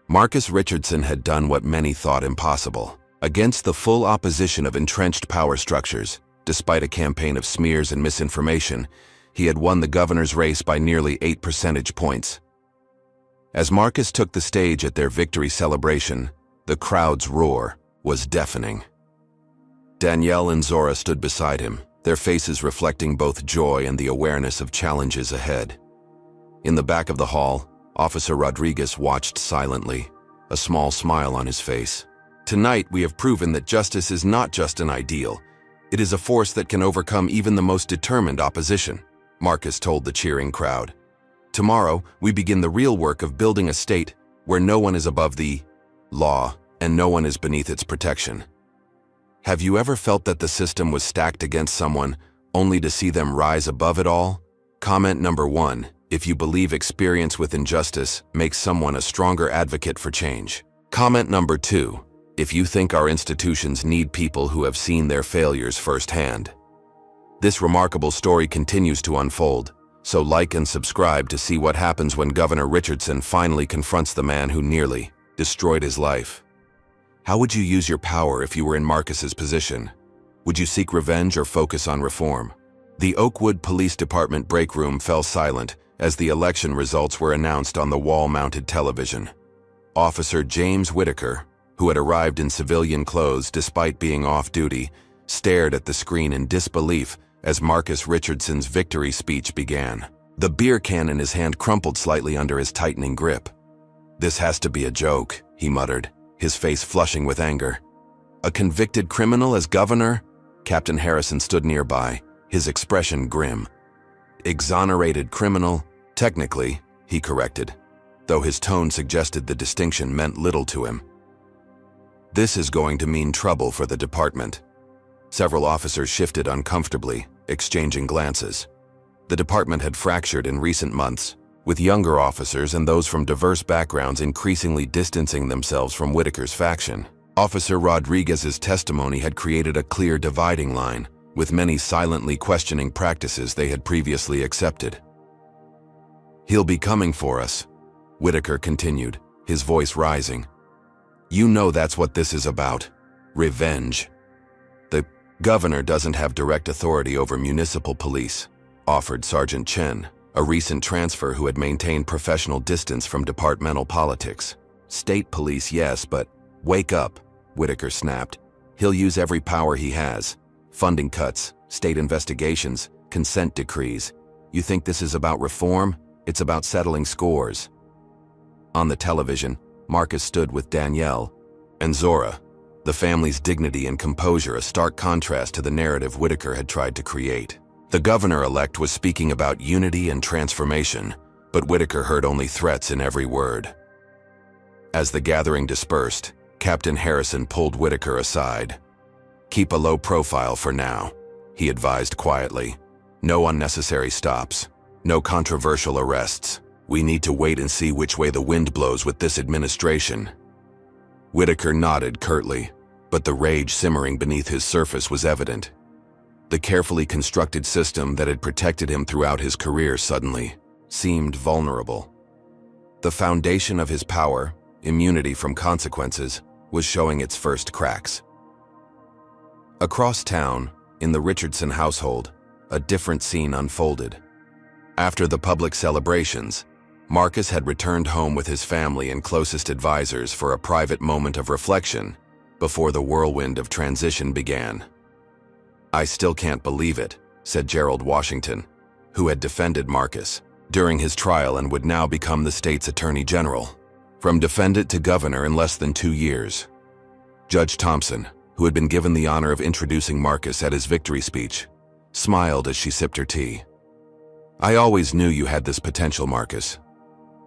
Marcus Richardson had done what many thought impossible. Against the full opposition of entrenched power structures, despite a campaign of smears and misinformation, he had won the governor's race by nearly 8 percentage points. As Marcus took the stage at their victory celebration, the crowd's roar was deafening. Danielle and Zora stood beside him, their faces reflecting both joy and the awareness of challenges ahead. In the back of the hall, Officer Rodriguez watched silently, a small smile on his face. Tonight, we have proven that justice is not just an ideal. It is a force that can overcome even the most determined opposition, Marcus told the cheering crowd. Tomorrow, we begin the real work of building a state where no one is above the law and no one is beneath its protection. Have you ever felt that the system was stacked against someone, only to see them rise above it all? Comment number 1. If you believe experience with injustice makes someone a stronger advocate for change. Comment number 2. If you think our institutions need people who have seen their failures firsthand. This remarkable story continues to unfold, so like and subscribe to see what happens when Governor Richardson finally confronts the man who nearly destroyed his life. How would you use your power if you were in Marcus's position? Would you seek revenge or focus on reform? The Oakwood Police Department break room fell silent as the election results were announced on the wall-mounted television. Officer James Whitaker, who had arrived in civilian clothes despite being off-duty, stared at the screen in disbelief as Marcus Richardson's victory speech began. The beer can in his hand crumpled slightly under his tightening grip. "This has to be a joke," he muttered, his face flushing with anger. "A convicted criminal as governor?" Captain Harrison stood nearby, his expression grim. "Exonerated criminal, technically," he corrected, though his tone suggested the distinction meant little to him. "This is going to mean trouble for the department." Several officers shifted uncomfortably, exchanging glances. The department had fractured in recent months, with younger officers and those from diverse backgrounds increasingly distancing themselves from Whitaker's faction. Officer Rodriguez's testimony had created a clear dividing line, with many silently questioning practices they had previously accepted. "He'll be coming for us," Whitaker continued, his voice rising. "You know that's what this is about. Revenge. The governor doesn't have direct authority over municipal police," offered Sergeant Chen, a recent transfer who had maintained professional distance from departmental politics. "State police, yes, but wake up," Whitaker snapped. "He'll use every power he has. Funding cuts, state investigations, consent decrees. You think this is about reform? It's about settling scores." On the television, Marcus stood with Danielle and Zora, the family's dignity and composure a stark contrast to the narrative Whitaker had tried to create. The governor-elect was speaking about unity and transformation, but Whitaker heard only threats in every word. As the gathering dispersed, Captain Harrison pulled Whitaker aside. "Keep a low profile for now," he advised quietly. "No unnecessary stops. No controversial arrests. We need to wait and see which way the wind blows with this administration." Whitaker nodded curtly, but the rage simmering beneath his surface was evident. The carefully constructed system that had protected him throughout his career suddenly seemed vulnerable. The foundation of his power, immunity from consequences, was showing its first cracks. Across town, in the Richardson household, a different scene unfolded. After the public celebrations, Marcus had returned home with his family and closest advisors for a private moment of reflection before the whirlwind of transition began. "I still can't believe it," said Gerald Washington, who had defended Marcus during his trial and would now become the state's attorney general. From defendant to governor in less than 2 years. Judge Thompson, who had been given the honor of introducing Marcus at his victory speech, smiled as she sipped her tea. "I always knew you had this potential, Marcus.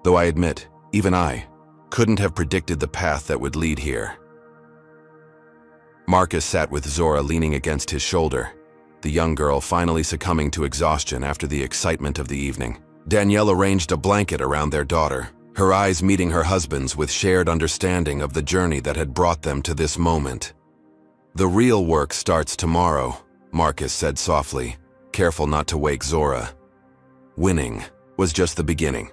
Though I admit, even I couldn't have predicted the path that would lead here." Marcus sat with Zora leaning against his shoulder, the young girl finally succumbing to exhaustion after the excitement of the evening. Danielle arranged a blanket around their daughter, her eyes meeting her husband's with shared understanding of the journey that had brought them to this moment. "The real work starts tomorrow," Marcus said softly, careful not to wake Zora. Winning was just the beginning.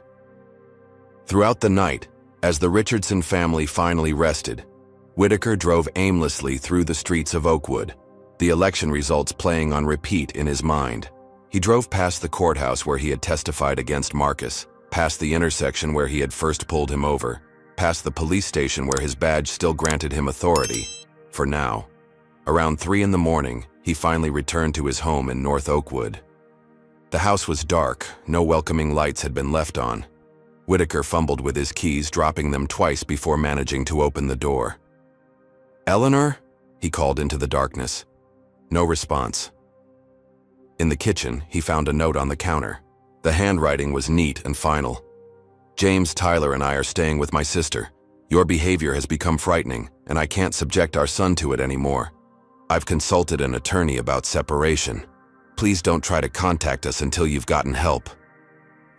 Throughout the night, as the Richardson family finally rested, Whitaker drove aimlessly through the streets of Oakwood, the election results playing on repeat in his mind. He drove past the courthouse where he had testified against Marcus, past the intersection where he had first pulled him over, past the police station where his badge still granted him authority. For now. Around 3 in the morning, he finally returned to his home in North Oakwood. The house was dark, no welcoming lights had been left on. Whitaker fumbled with his keys, dropping them twice before managing to open the door. "Eleanor?" he called into the darkness. No response. In the kitchen, he found a note on the counter. The handwriting was neat and final. "James, Tyler, and I are staying with my sister. Your behavior has become frightening, and I can't subject our son to it anymore. I've consulted an attorney about separation. Please don't try to contact us until you've gotten help."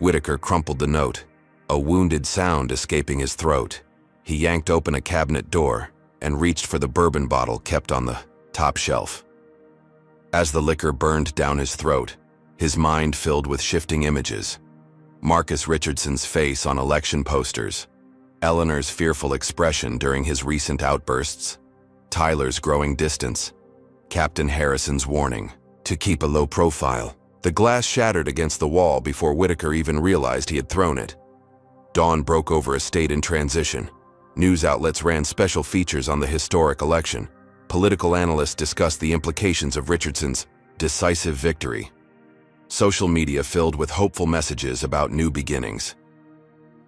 Whitaker crumpled the note, a wounded sound escaping his throat. He yanked open a cabinet door and reached for the bourbon bottle kept on the top shelf. As the liquor burned down his throat, his mind filled with shifting images. Marcus Richardson's face on election posters, Eleanor's fearful expression during his recent outbursts, Tyler's growing distance, Captain Harrison's warning to keep a low profile. The glass shattered against the wall before Whitaker even realized he had thrown it. Dawn broke over a state in transition. News outlets ran special features on the historic election. Political analysts discussed the implications of Richardson's decisive victory. Social media filled with hopeful messages about new beginnings.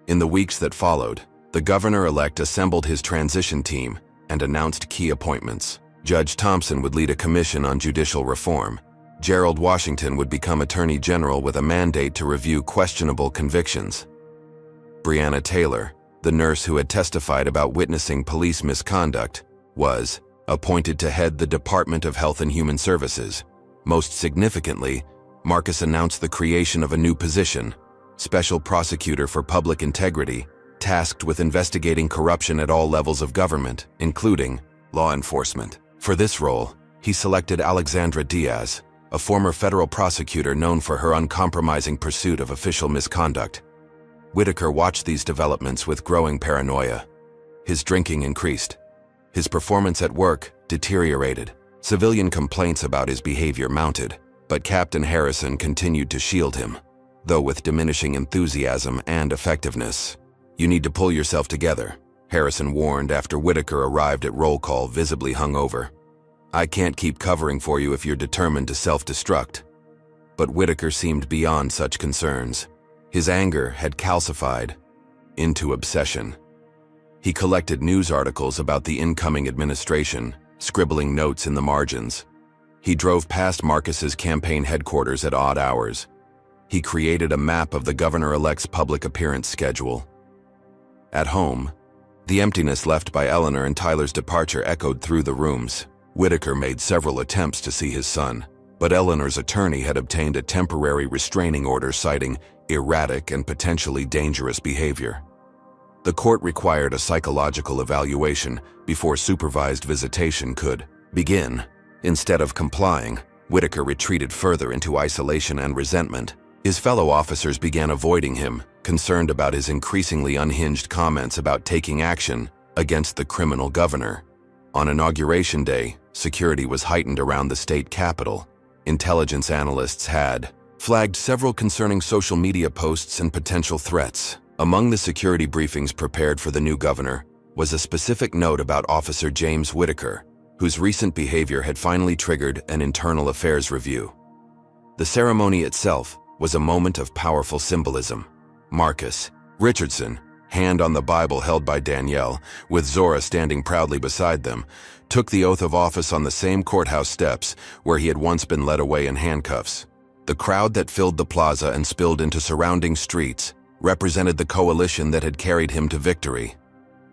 In the weeks that followed, the governor-elect assembled his transition team and announced key appointments. Judge Thompson would lead a commission on judicial reform. Gerald Washington would become Attorney General with a mandate to review questionable convictions. Breonna Taylor, the nurse who had testified about witnessing police misconduct, was appointed to head the Department of Health and Human Services. Most significantly, Marcus announced the creation of a new position, Special Prosecutor for Public Integrity, tasked with investigating corruption at all levels of government, including law enforcement. For this role, he selected Alexandra Diaz, a former federal prosecutor known for her uncompromising pursuit of official misconduct. Whitaker watched these developments with growing paranoia. His drinking increased. His performance at work deteriorated. Civilian complaints about his behavior mounted, but Captain Harrison continued to shield him, though with diminishing enthusiasm and effectiveness. "You need to pull yourself together," Harrison warned after Whitaker arrived at roll call visibly hungover. "I can't keep covering for you if you're determined to self-destruct." But Whitaker seemed beyond such concerns. His anger had calcified into obsession. He collected news articles about the incoming administration, scribbling notes in the margins. He drove past Marcus's campaign headquarters at odd hours. He created a map of the governor-elect's public appearance schedule. At home, the emptiness left by Eleanor and Tyler's departure echoed through the rooms. Whitaker made several attempts to see his son, but Eleanor's attorney had obtained a temporary restraining order citing erratic and potentially dangerous behavior. The court required a psychological evaluation before supervised visitation could begin. Instead of complying, Whitaker retreated further into isolation and resentment. His fellow officers began avoiding him, concerned about his increasingly unhinged comments about taking action against the criminal governor. On Inauguration Day, security was heightened around the state capitol. Intelligence analysts had flagged several concerning social media posts and potential threats. Among the security briefings prepared for the new governor was a specific note about Officer James Whitaker, whose recent behavior had finally triggered an internal affairs review. The ceremony itself was a moment of powerful symbolism. Marcus Richardson, hand on the Bible held by Danielle, with Zora standing proudly beside them, took the oath of office on the same courthouse steps where he had once been led away in handcuffs. The crowd that filled the plaza and spilled into surrounding streets represented the coalition that had carried him to victory.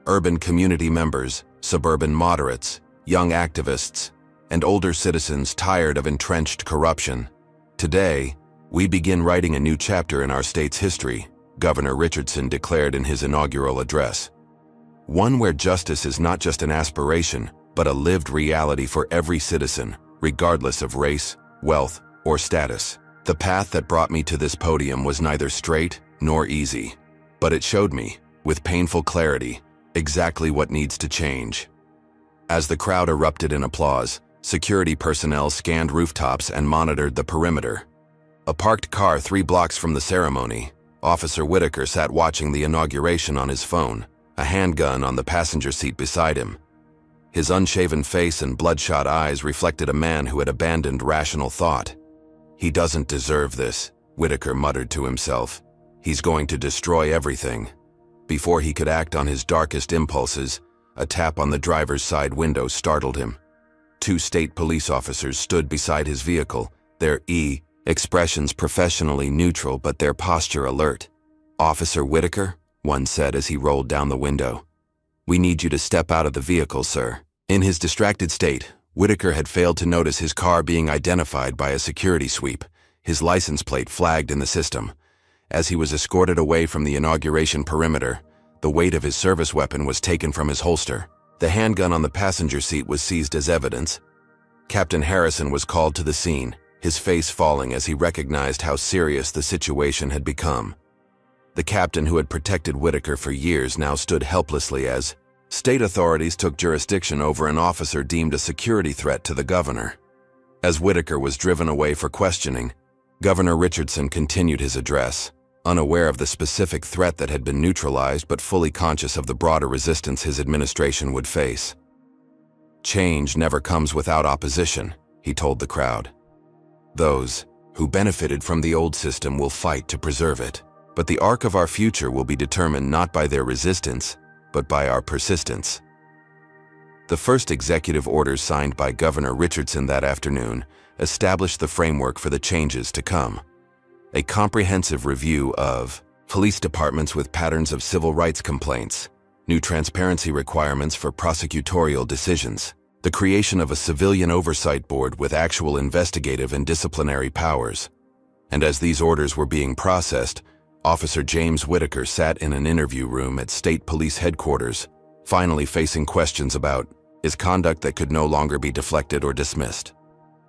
Urban community members, suburban moderates, young activists, and older citizens tired of entrenched corruption. Today, we begin writing a new chapter in our state's history. Governor Richardson declared in his inaugural address. One where justice is not just an aspiration, but a lived reality for every citizen, regardless of race, wealth, or status. The path that brought me to this podium was neither straight nor easy, but it showed me, with painful clarity, exactly what needs to change. As the crowd erupted in applause, security personnel scanned rooftops and monitored the perimeter. A parked car 3 blocks from the ceremony, Officer Whitaker sat watching the inauguration on his phone, a handgun on the passenger seat beside him. His unshaven face and bloodshot eyes reflected a man who had abandoned rational thought. "He doesn't deserve this," Whitaker muttered to himself. "He's going to destroy everything." Before he could act on his darkest impulses, a tap on the driver's side window startled him. 2 state police officers stood beside his vehicle, their expressions professionally neutral but their posture alert. "Officer Whitaker," one said as he rolled down the window. "We need you to step out of the vehicle, sir." In his distracted state, Whitaker had failed to notice his car being identified by a security sweep, his license plate flagged in the system. As he was escorted away from the inauguration perimeter, the weight of his service weapon was taken from his holster. The handgun on the passenger seat was seized as evidence. Captain Harrison was called to the scene, his face falling as he recognized how serious the situation had become. The captain who had protected Whitaker for years now stood helplessly as state authorities took jurisdiction over an officer deemed a security threat to the governor. As Whitaker was driven away for questioning, Governor Richardson continued his address, unaware of the specific threat that had been neutralized but fully conscious of the broader resistance his administration would face. "Change never comes without opposition," he told the crowd. "Those who benefited from the old system will fight to preserve it, but the arc of our future will be determined not by their resistance, but by our persistence." The first executive orders signed by Governor Richardson that afternoon established the framework for the changes to come. A comprehensive review of police departments with patterns of civil rights complaints, new transparency requirements for prosecutorial decisions, the creation of a civilian oversight board with actual investigative and disciplinary powers. And as these orders were being processed, Officer James Whitaker sat in an interview room at State Police Headquarters, finally facing questions about his conduct that could no longer be deflected or dismissed.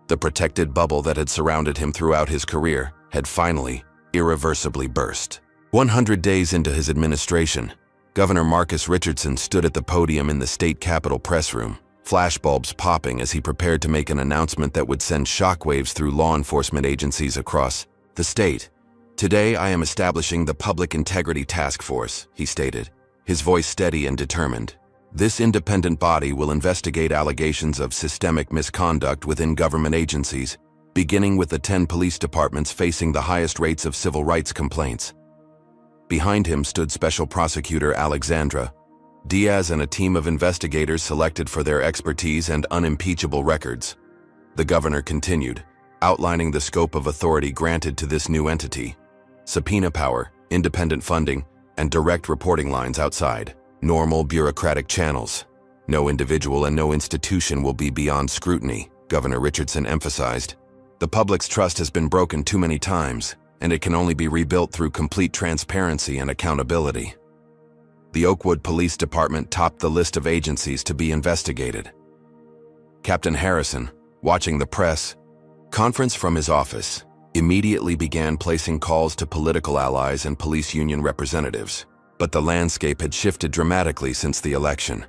The protected bubble that had surrounded him throughout his career had finally, irreversibly burst. 100 days into his administration, Governor Marcus Richardson stood at the podium in the state capitol press room, flashbulbs popping as he prepared to make an announcement that would send shockwaves through law enforcement agencies across the state. "Today I am establishing the Public Integrity Task Force," he stated, his voice steady and determined. "This independent body will investigate allegations of systemic misconduct within government agencies, beginning with the 10 police departments facing the highest rates of civil rights complaints." Behind him stood Special Prosecutor Alexandra Diaz and a team of investigators selected for their expertise and unimpeachable records. The governor continued, outlining the scope of authority granted to this new entity: subpoena power, independent funding, and direct reporting lines outside normal bureaucratic channels. "No individual and no institution will be beyond scrutiny," Governor Richardson emphasized. "The public's trust has been broken too many times, and it can only be rebuilt through complete transparency and accountability." The Oakwood Police Department topped the list of agencies to be investigated. Captain Harrison, watching the press conference from his office, immediately began placing calls to political allies and police union representatives. But the landscape had shifted dramatically since the election.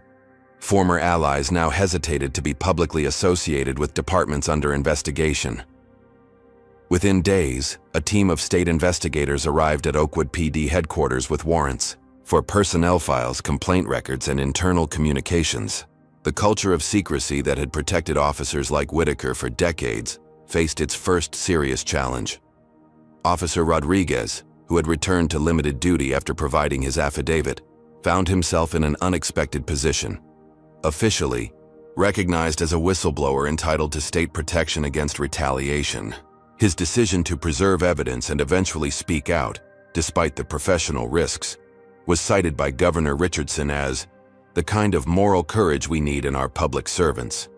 Former allies now hesitated to be publicly associated with departments under investigation. Within days, a team of state investigators arrived at Oakwood PD headquarters with warrants for personnel files, complaint records, and internal communications. The culture of secrecy that had protected officers like Whitaker for decades faced its first serious challenge. Officer Rodriguez, who had returned to limited duty after providing his affidavit, found himself in an unexpected position. Officially, recognized as a whistleblower entitled to state protection against retaliation, his decision to preserve evidence and eventually speak out, despite the professional risks, was cited by Governor Richardson as the kind of moral courage we need in our public servants.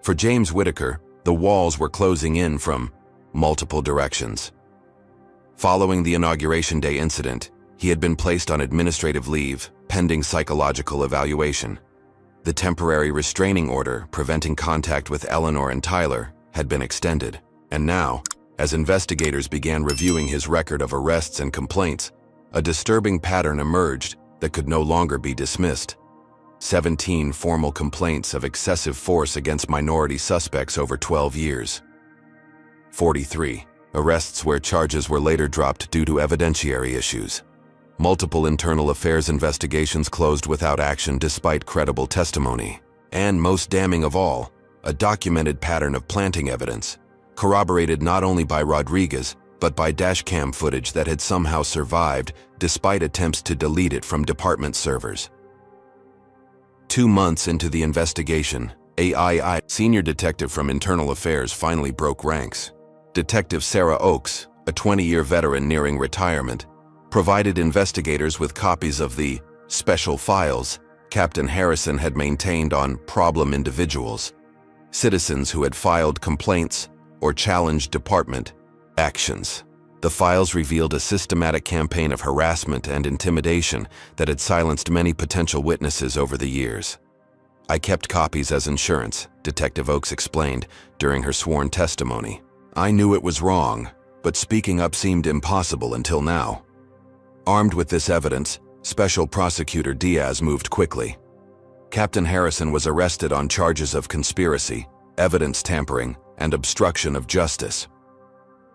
For James Whitaker, the walls were closing in from multiple directions. Following the Inauguration Day incident, He had been placed on administrative leave, pending psychological evaluation. The temporary restraining order preventing contact with Eleanor and Tyler had been extended, and now, as investigators began reviewing his record of arrests and complaints, a disturbing pattern emerged that could no longer be dismissed. 17 formal complaints of excessive force against minority suspects over 12 years. 43 arrests where charges were later dropped due to evidentiary issues. Multiple internal affairs investigations closed without action despite credible testimony. And most damning of all, a documented pattern of planting evidence, corroborated not only by Rodriguez, but by dashcam footage that had somehow survived despite attempts to delete it from department servers. 2 months into the investigation, a senior detective from Internal Affairs finally broke ranks. Detective Sarah Oakes, a 20-year veteran nearing retirement, provided investigators with copies of the special files Captain Harrison had maintained on problem individuals, citizens who had filed complaints or challenged department actions. The files revealed a systematic campaign of harassment and intimidation that had silenced many potential witnesses over the years. "I kept copies as insurance," Detective Oakes explained during her sworn testimony. "I knew it was wrong, but speaking up seemed impossible until now." Armed with this evidence, Special Prosecutor Diaz moved quickly. Captain Harrison was arrested on charges of conspiracy, evidence tampering, and obstruction of justice.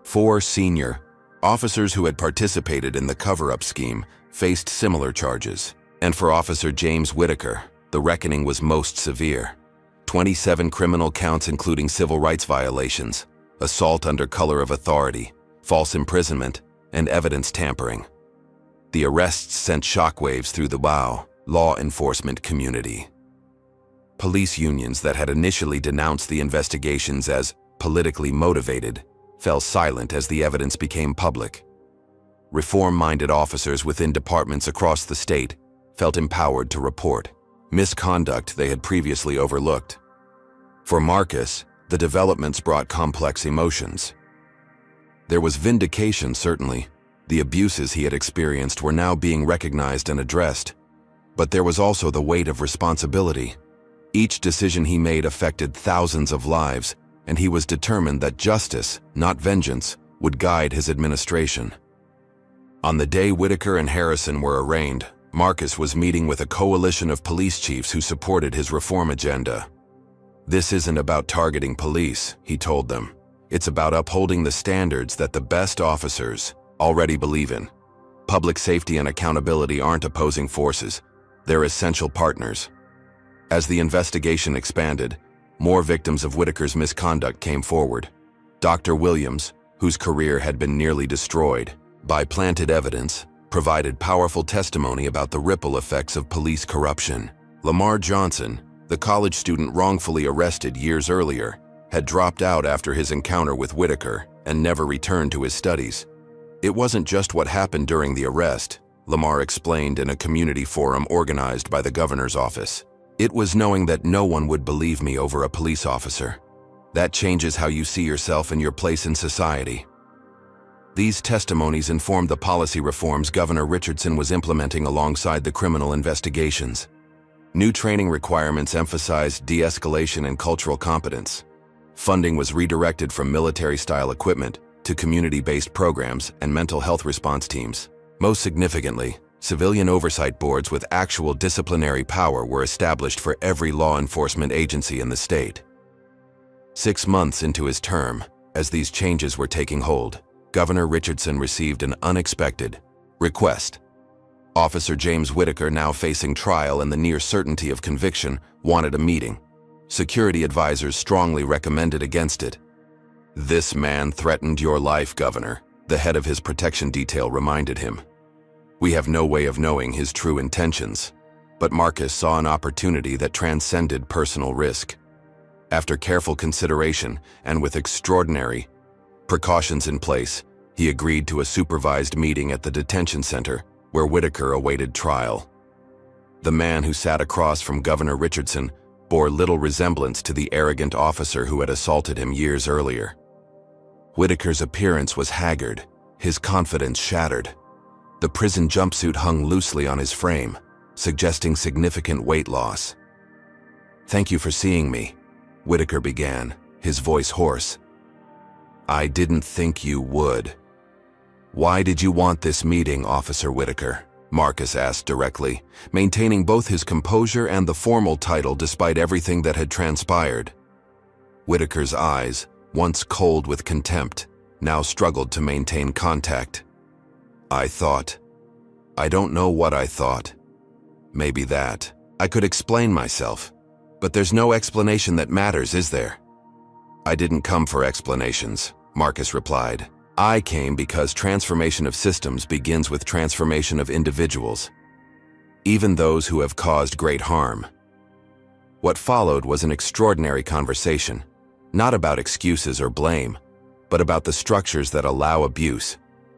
4 senior officers who had participated in the cover-up scheme faced similar charges. And for Officer James Whitaker, the reckoning was most severe. 27 criminal counts including civil rights violations, assault under color of authority, false imprisonment, and evidence tampering. The arrests sent shockwaves through the law enforcement community. Police unions that had initially denounced the investigations as politically motivated fell silent as the evidence became public. Reform-minded officers within departments across the state felt empowered to report misconduct they had previously overlooked. For Marcus, the developments brought complex emotions. There was vindication, certainly. The abuses he had experienced were now being recognized and addressed. But there was also the weight of responsibility. Each decision he made affected thousands of lives, and he was determined that justice, not vengeance, would guide his administration. On the day Whitaker and Harrison were arraigned, Marcus was meeting with a coalition of police chiefs who supported his reform agenda. "This isn't about targeting police," he told them. "It's about upholding the standards that the best officers already believe in. Public safety and accountability aren't opposing forces. They're essential partners." As the investigation expanded, more victims of Whitaker's misconduct came forward. Dr. Williams, whose career had been nearly destroyed by planted evidence, provided powerful testimony about the ripple effects of police corruption. Lamar Johnson, the college student wrongfully arrested years earlier, had dropped out after his encounter with Whitaker and never returned to his studies. "It wasn't just what happened during the arrest," Lamar explained in a community forum organized by the governor's office. "It was knowing that no one would believe me over a police officer. That changes how you see yourself and your place in society." These testimonies informed the policy reforms Governor Richardson was implementing alongside the criminal investigations. New training requirements emphasized de-escalation and cultural competence. Funding was redirected from military-style equipment to community-based programs and mental health response teams. Most significantly, civilian oversight boards with actual disciplinary power were established for every law enforcement agency in the state. 6 months into his term, as these changes were taking hold, Governor Richardson received an unexpected request. Officer James Whitaker, now facing trial and the near certainty of conviction, wanted a meeting. Security advisors strongly recommended against it. "This man threatened your life, Governor," the head of his protection detail reminded him. "We have no way of knowing his true intentions." But Marcus saw an opportunity that transcended personal risk. After careful consideration and with extraordinary precautions in place, he agreed to a supervised meeting at the detention center where Whitaker awaited trial. The man who sat across from Governor Richardson bore little resemblance to the arrogant officer who had assaulted him years earlier. Whitaker's appearance was haggard, his confidence shattered. The prison jumpsuit hung loosely on his frame, suggesting significant weight loss. "Thank you for seeing me," Whitaker began, his voice hoarse. "I didn't think you would." "Why did you want this meeting, Officer Whitaker?" Marcus asked directly, maintaining both his composure and the formal title despite everything that had transpired. Whitaker's eyes, once cold with contempt, now struggled to maintain contact. I don't know what I thought. Maybe that. I could explain myself. But there's no explanation that matters, is there?" "I didn't come for explanations," Marcus replied. "I came because transformation of systems begins with transformation of individuals, even those who have caused great harm." What followed was an extraordinary conversation, not about excuses or blame, but about the structures that allow abuse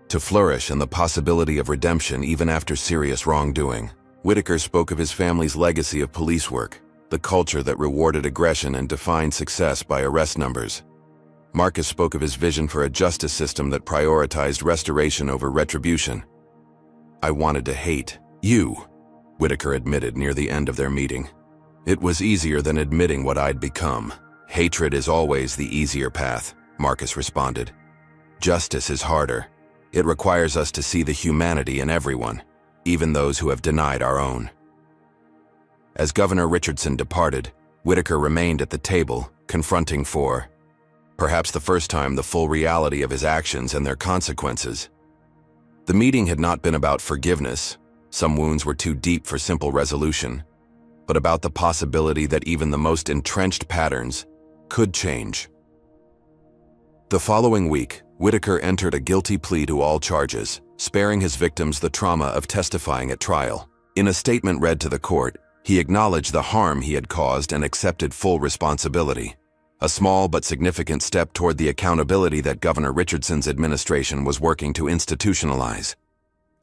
to flourish and the possibility of redemption even after serious wrongdoing. Whitaker spoke of his family's legacy of police work, the culture that rewarded aggression and defined success by arrest numbers. Marcus spoke of his vision for a justice system that prioritized restoration over retribution. "I wanted to hate you," Whitaker admitted near the end of their meeting. "It was easier than admitting what I'd become." "Hatred is always the easier path," Marcus responded. "Justice is harder. It requires us to see the humanity in everyone, even those who have denied our own." As Governor Richardson departed, Whitaker remained at the table, confronting for, perhaps the first time, the full reality of his actions and their consequences. The meeting had not been about forgiveness, some wounds were too deep for simple resolution, but about the possibility that even the most entrenched patterns could change. The following week, Whitaker entered a guilty plea to all charges, sparing his victims the trauma of testifying at trial. In a statement read to the court, he acknowledged the harm he had caused and accepted full responsibility, a small but significant step toward the accountability that Governor Richardson's administration was working to institutionalize.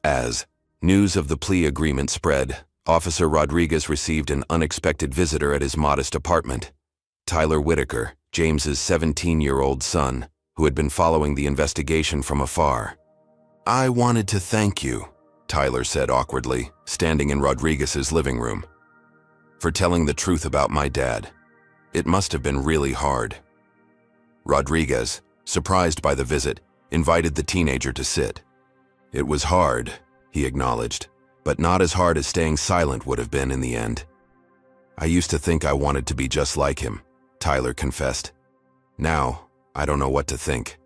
As news of the plea agreement spread, Officer Rodriguez received an unexpected visitor at his modest apartment. Tyler Whitaker, James's 17-year-old son, who had been following the investigation from afar. "I wanted to thank you," Tyler said awkwardly, standing in Rodriguez's living room, "for telling the truth about my dad. It must have been really hard." Rodriguez, surprised by the visit, invited the teenager to sit. "It was hard," he acknowledged, "but not as hard as staying silent would have been in the end. I used to think I wanted to be just like him," Tyler confessed. "Now, I don't know what to think."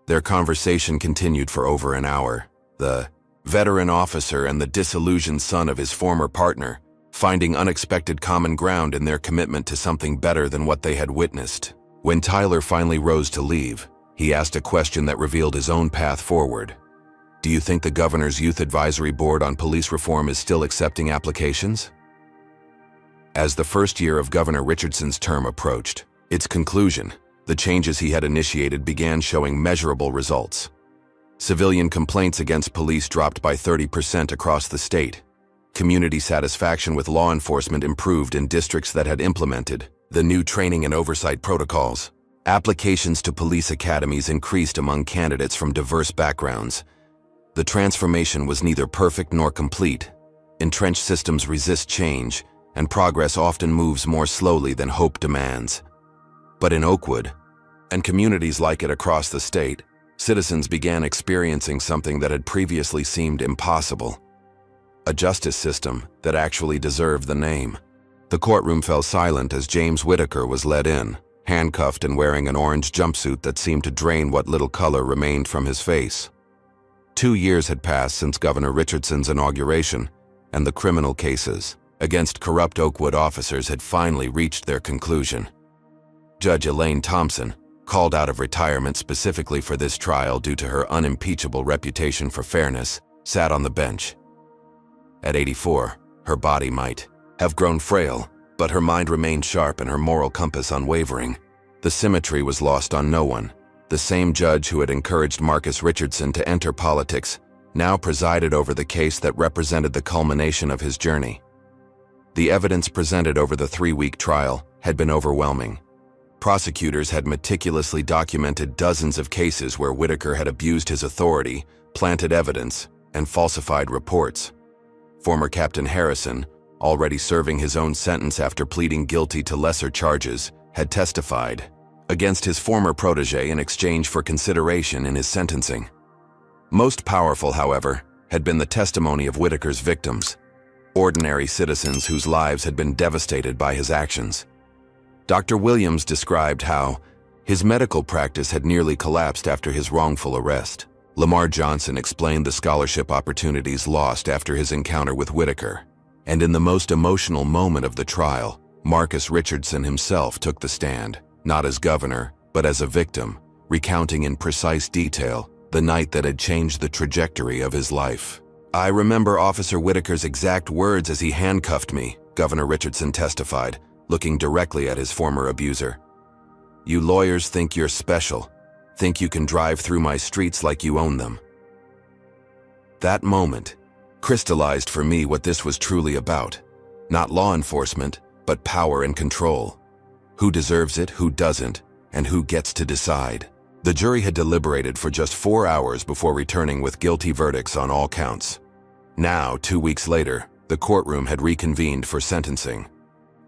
Their conversation continued for over an hour, the veteran officer and the disillusioned son of his former partner finding unexpected common ground in their commitment to something better than what they had witnessed. When Tyler finally rose to leave, he asked a question that revealed his own path forward. "Do you think the Governor's Youth Advisory Board on Police Reform is still accepting applications?" As the first year of Governor Richardson's term approached its conclusion, the changes he had initiated began showing measurable results. Civilian complaints against police dropped by 30% across the state. Community satisfaction with law enforcement improved in districts that had implemented the new training and oversight protocols. Applications to police academies increased among candidates from diverse backgrounds. The transformation was neither perfect nor complete. Entrenched systems resist change, and progress often moves more slowly than hope demands. But in Oakwood, and communities like it across the state, citizens began experiencing something that had previously seemed impossible. A justice system that actually deserved the name. The courtroom fell silent as James Whitaker was led in, handcuffed and wearing an orange jumpsuit that seemed to drain what little color remained from his face. 2 years had passed since Governor Richardson's inauguration, and the criminal cases against corrupt Oakwood officers had finally reached their conclusion. Judge Elaine Thompson, called out of retirement specifically for this trial due to her unimpeachable reputation for fairness, sat on the bench. At 84, her body might have grown frail, but her mind remained sharp and her moral compass unwavering. The symmetry was lost on no one. The same judge who had encouraged Marcus Richardson to enter politics now presided over the case that represented the culmination of his journey. The evidence presented over the 3-week trial had been overwhelming. Prosecutors had meticulously documented dozens of cases where Whitaker had abused his authority, planted evidence, and falsified reports. Former Captain Harrison, already serving his own sentence after pleading guilty to lesser charges, had testified against his former protege in exchange for consideration in his sentencing. Most powerful, however, had been the testimony of Whitaker's victims, ordinary citizens whose lives had been devastated by his actions. Dr. Williams described how his medical practice had nearly collapsed after his wrongful arrest. Lamar Johnson explained the scholarship opportunities lost after his encounter with Whitaker. And in the most emotional moment of the trial, Marcus Richardson himself took the stand, not as governor, but as a victim, recounting in precise detail the night that had changed the trajectory of his life. "I remember Officer Whitaker's exact words as he handcuffed me," Governor Richardson testified, looking directly at his former abuser. "You lawyers think you're special, think you can drive through my streets like you own them." That moment crystallized for me what this was truly about. Not law enforcement, but power and control. Who deserves it, who doesn't, and who gets to decide. The jury had deliberated for just 4 hours before returning with guilty verdicts on all counts. Now, 2 weeks later, the courtroom had reconvened for sentencing.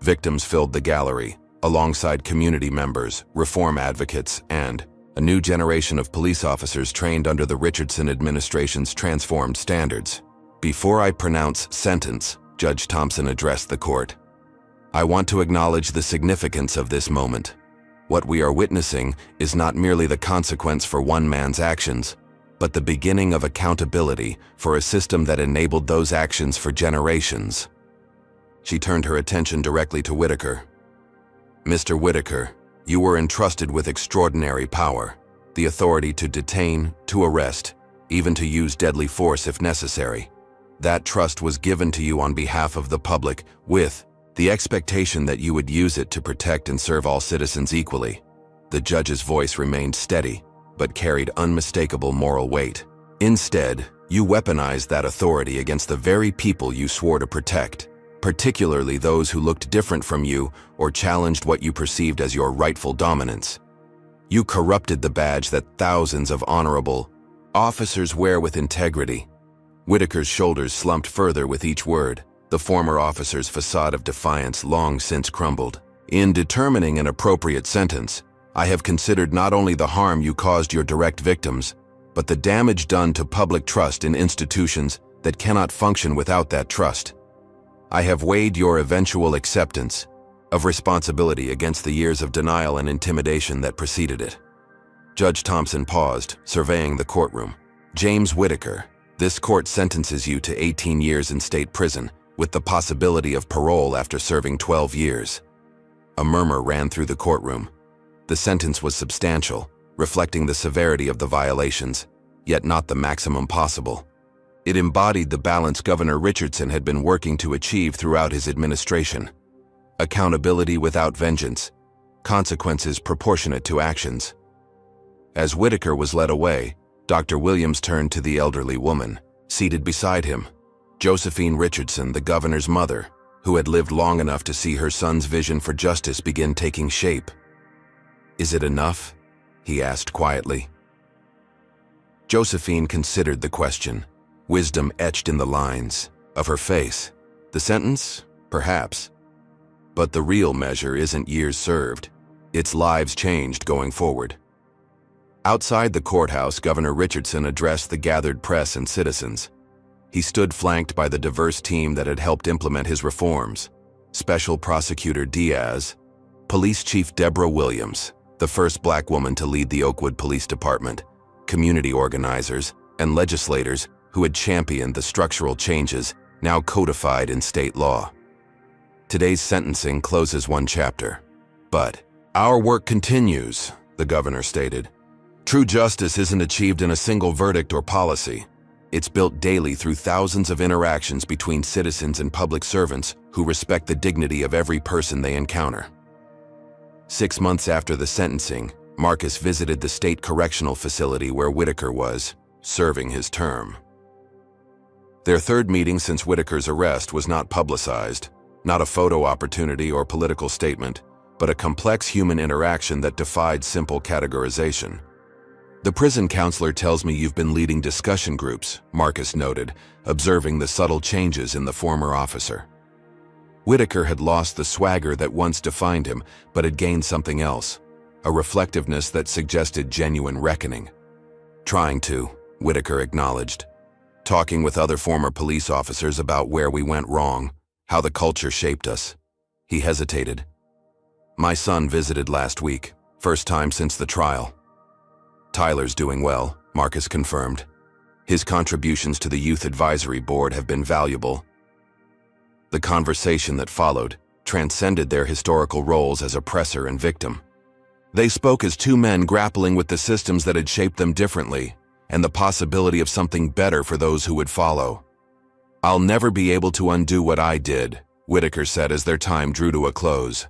Victims filled the gallery, alongside community members, reform advocates, and a new generation of police officers trained under the Richardson administration's transformed standards. "Before I pronounce sentence," Judge Thompson addressed the court, "I want to acknowledge the significance of this moment. What we are witnessing is not merely the consequence for one man's actions, but the beginning of accountability for a system that enabled those actions for generations." She turned her attention directly to Whitaker. "Mr. Whitaker, you were entrusted with extraordinary power, the authority to detain, to arrest, even to use deadly force if necessary. That trust was given to you on behalf of the public with the expectation that you would use it to protect and serve all citizens equally." The judge's voice remained steady, but carried unmistakable moral weight. "Instead, you weaponized that authority against the very people you swore to protect, particularly those who looked different from you or challenged what you perceived as your rightful dominance. You corrupted the badge that thousands of honorable officers wear with integrity." Whitaker's shoulders slumped further with each word, the former officer's facade of defiance long since crumbled. "In determining an appropriate sentence, I have considered not only the harm you caused your direct victims, but the damage done to public trust in institutions that cannot function without that trust. I have weighed your eventual acceptance of responsibility against the years of denial and intimidation that preceded it." Judge Thompson paused, surveying the courtroom. "James Whitaker, this court sentences you to 18 years in state prison, with the possibility of parole after serving 12 years. A murmur ran through the courtroom. The sentence was substantial, reflecting the severity of the violations, yet not the maximum possible. It embodied the balance Governor Richardson had been working to achieve throughout his administration. Accountability without vengeance, consequences proportionate to actions. As Whitaker was led away, Dr. Williams turned to the elderly woman, seated beside him, Josephine Richardson, the governor's mother, who had lived long enough to see her son's vision for justice begin taking shape. "Is it enough?" he asked quietly. Josephine considered the question, wisdom etched in the lines of her face. "The sentence? Perhaps. But the real measure isn't years served. It's lives changed going forward." Outside the courthouse, Governor Richardson addressed the gathered press and citizens. He stood flanked by the diverse team that had helped implement his reforms. Special Prosecutor Diaz, Police Chief Deborah Williams, the first black woman to lead the Oakwood Police Department, community organizers, and legislators who had championed the structural changes now codified in state law. Today's sentencing closes one chapter. But our work continues, the governor stated. True justice isn't achieved in a single verdict or policy. It's built daily through thousands of interactions between citizens and public servants who respect the dignity of every person they encounter. 6 months after the sentencing, Marcus visited the state correctional facility where Whitaker was serving his term. Their third meeting since Whitaker's arrest was not publicized, not a photo opportunity or political statement, but a complex human interaction that defied simple categorization. The prison counselor tells me you've been leading discussion groups, Marcus noted, observing the subtle changes in the former officer. Whitaker had lost the swagger that once defined him, but had gained something else, a reflectiveness that suggested genuine reckoning. Trying to, Whitaker acknowledged. Talking with other former police officers about where we went wrong, how the culture shaped us. He hesitated. My son visited last week, first time since the trial. Tyler's doing well, Marcus confirmed. His contributions to the Youth Advisory Board have been valuable. The conversation that followed transcended their historical roles as oppressor and victim. They spoke as two men grappling with the systems that had shaped them differently, and the possibility of something better for those who would follow. I'll never be able to undo what I did, Whitaker said as their time drew to a close.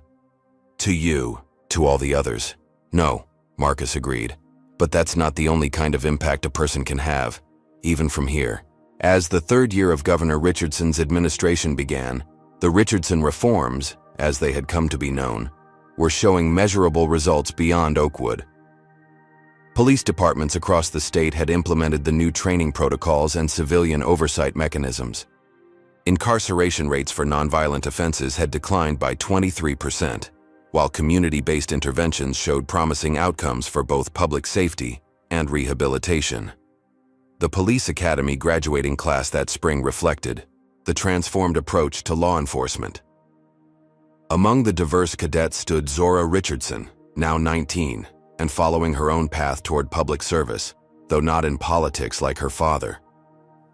To you, to all the others. No, Marcus agreed. But that's not the only kind of impact a person can have, even from here. As the third year of Governor Richardson's administration began, the Richardson reforms, as they had come to be known, were showing measurable results beyond Oakwood. Police departments across the state had implemented the new training protocols and civilian oversight mechanisms. Incarceration rates for nonviolent offenses had declined by 23%, while community-based interventions showed promising outcomes for both public safety and rehabilitation. The police academy graduating class that spring reflected the transformed approach to law enforcement. Among the diverse cadets stood Zora Richardson, now 19, and following her own path toward public service, though not in politics like her father.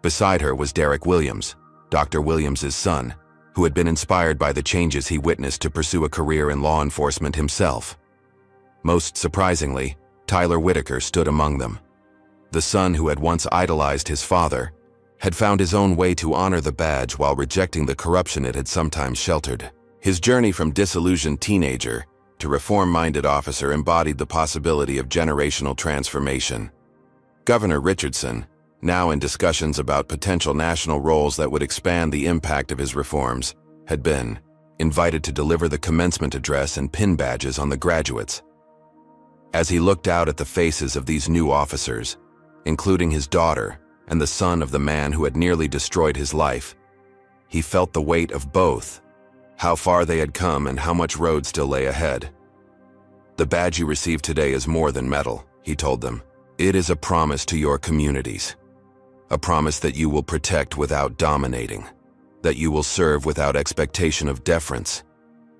Beside her was Derek Williams, Dr. Williams's son, who had been inspired by the changes he witnessed to pursue a career in law enforcement himself. Most surprisingly, Tyler Whitaker stood among them. The son who had once idolized his father had found his own way to honor the badge while rejecting the corruption it had sometimes sheltered. His journey from disillusioned teenager to reform-minded officer embodied the possibility of generational transformation. Governor Richardson, now in discussions about potential national roles that would expand the impact of his reforms, had been invited to deliver the commencement address and pin badges on the graduates. As he looked out at the faces of these new officers, including his daughter and the son of the man who had nearly destroyed his life, he felt the weight of both, how far they had come and how much road still lay ahead. The badge you received today is more than metal, he told them. It is a promise to your communities. A promise that you will protect without dominating, that you will serve without expectation of deference,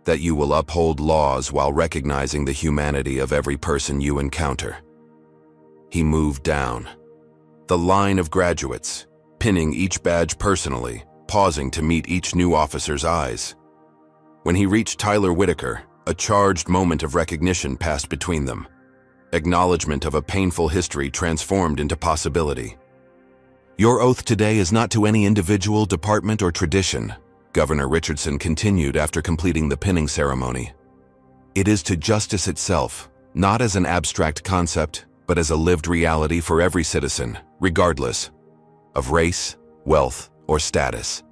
that you will uphold laws while recognizing the humanity of every person you encounter. He moved down the line of graduates, pinning each badge personally, pausing to meet each new officer's eyes. When he reached Tyler Whitaker, a charged moment of recognition passed between them. Acknowledgement of a painful history transformed into possibility. Your oath today is not to any individual, department, or tradition, Governor Richardson continued after completing the pinning ceremony. It is to justice itself, not as an abstract concept, but as a lived reality for every citizen, regardless of race, wealth, or status.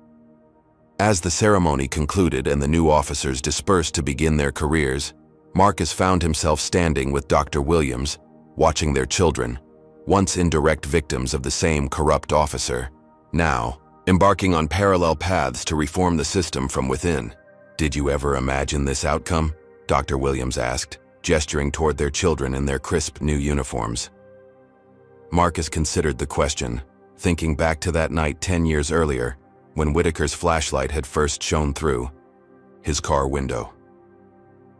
As the ceremony concluded and the new officers dispersed to begin their careers, Marcus found himself standing with Dr. Williams, watching their children, once indirect victims of the same corrupt officer, now embarking on parallel paths to reform the system from within. Did you ever imagine this outcome? Dr. Williams asked, gesturing toward their children in their crisp new uniforms. Marcus considered the question, thinking back to that night 10 years earlier, when Whitaker's flashlight had first shone through his car window.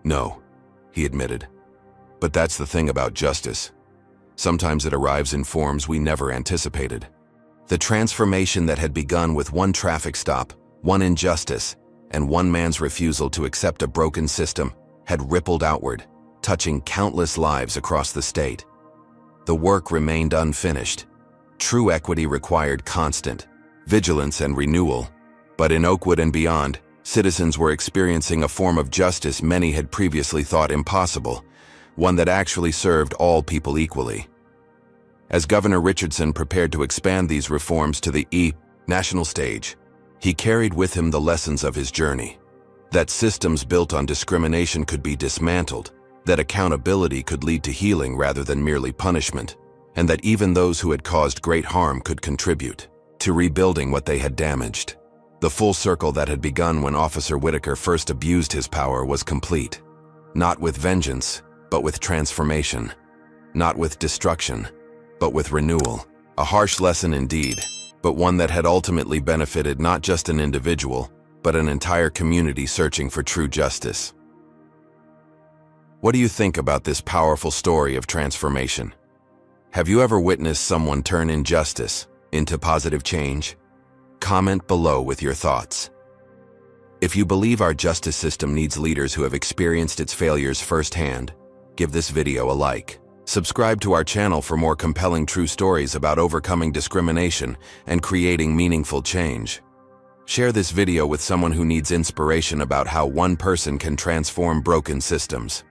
No, he admitted. But that's the thing about justice. Sometimes it arrives in forms we never anticipated. The transformation that had begun with one traffic stop, one injustice, and one man's refusal to accept a broken system had rippled outward, touching countless lives across the state. The work remained unfinished. True equity required constant vigilance and renewal, but in Oakwood and beyond, citizens were experiencing a form of justice many had previously thought impossible, one that actually served all people equally. As Governor Richardson prepared to expand these reforms to the national stage, he carried with him the lessons of his journey. That systems built on discrimination could be dismantled, that accountability could lead to healing rather than merely punishment, and that even those who had caused great harm could contribute to rebuilding what they had damaged. The full circle that had begun when Officer Whitaker first abused his power was complete. Not with vengeance, but with transformation. Not with destruction, but with renewal. A harsh lesson indeed, but one that had ultimately benefited not just an individual, but an entire community searching for true justice. What do you think about this powerful story of transformation? Have you ever witnessed someone turn injustice into positive change? Comment below with your thoughts. If you believe our justice system needs leaders who have experienced its failures firsthand, give this video a like. Subscribe to our channel for more compelling true stories about overcoming discrimination and creating meaningful change. Share this video with someone who needs inspiration about how one person can transform broken systems.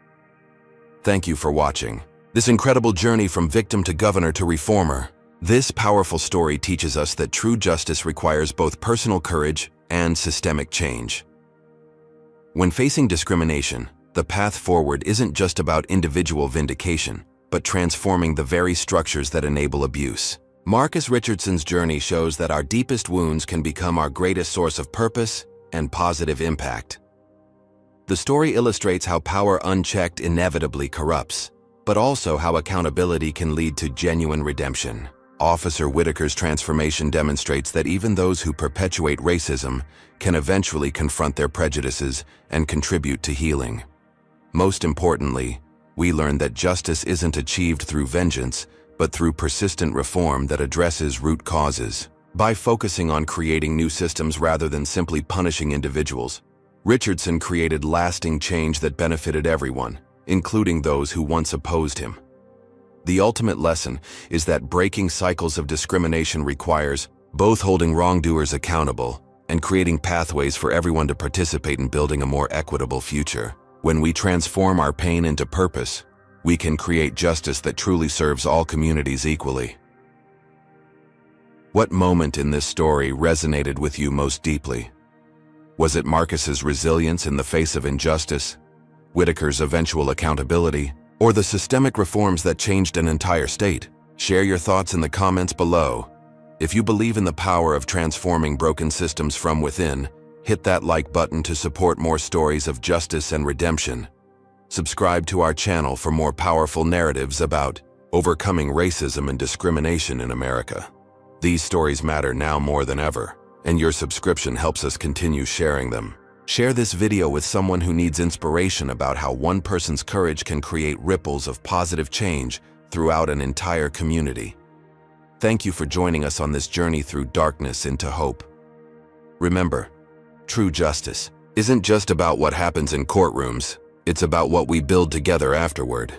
Thank you for watching this incredible journey from victim to governor to reformer. This powerful story teaches us that true justice requires both personal courage and systemic change. When facing discrimination, the path forward isn't just about individual vindication, but transforming the very structures that enable abuse. Marcus Richardson's journey shows that our deepest wounds can become our greatest source of purpose and positive impact. The story illustrates how power unchecked inevitably corrupts, but also how accountability can lead to genuine redemption. Officer Whitaker's transformation demonstrates that even those who perpetuate racism can eventually confront their prejudices and contribute to healing. Most importantly, we learn that justice isn't achieved through vengeance, but through persistent reform that addresses root causes. By focusing on creating new systems rather than simply punishing individuals, Richardson created lasting change that benefited everyone, including those who once opposed him. The ultimate lesson is that breaking cycles of discrimination requires both holding wrongdoers accountable and creating pathways for everyone to participate in building a more equitable future. When we transform our pain into purpose, we can create justice that truly serves all communities equally. What moment in this story resonated with you most deeply? Was it Marcus's resilience in the face of injustice, Whitaker's eventual accountability, or the systemic reforms that changed an entire state? Share your thoughts in the comments below. If you believe in the power of transforming broken systems from within, hit that like button to support more stories of justice and redemption. Subscribe to our channel for more powerful narratives about overcoming racism and discrimination in America. These stories matter now more than ever, and your subscription helps us continue sharing them. Share this video with someone who needs inspiration about how one person's courage can create ripples of positive change throughout an entire community. Thank you for joining us on this journey through darkness into hope. Remember, true justice isn't just about what happens in courtrooms, it's about what we build together afterward.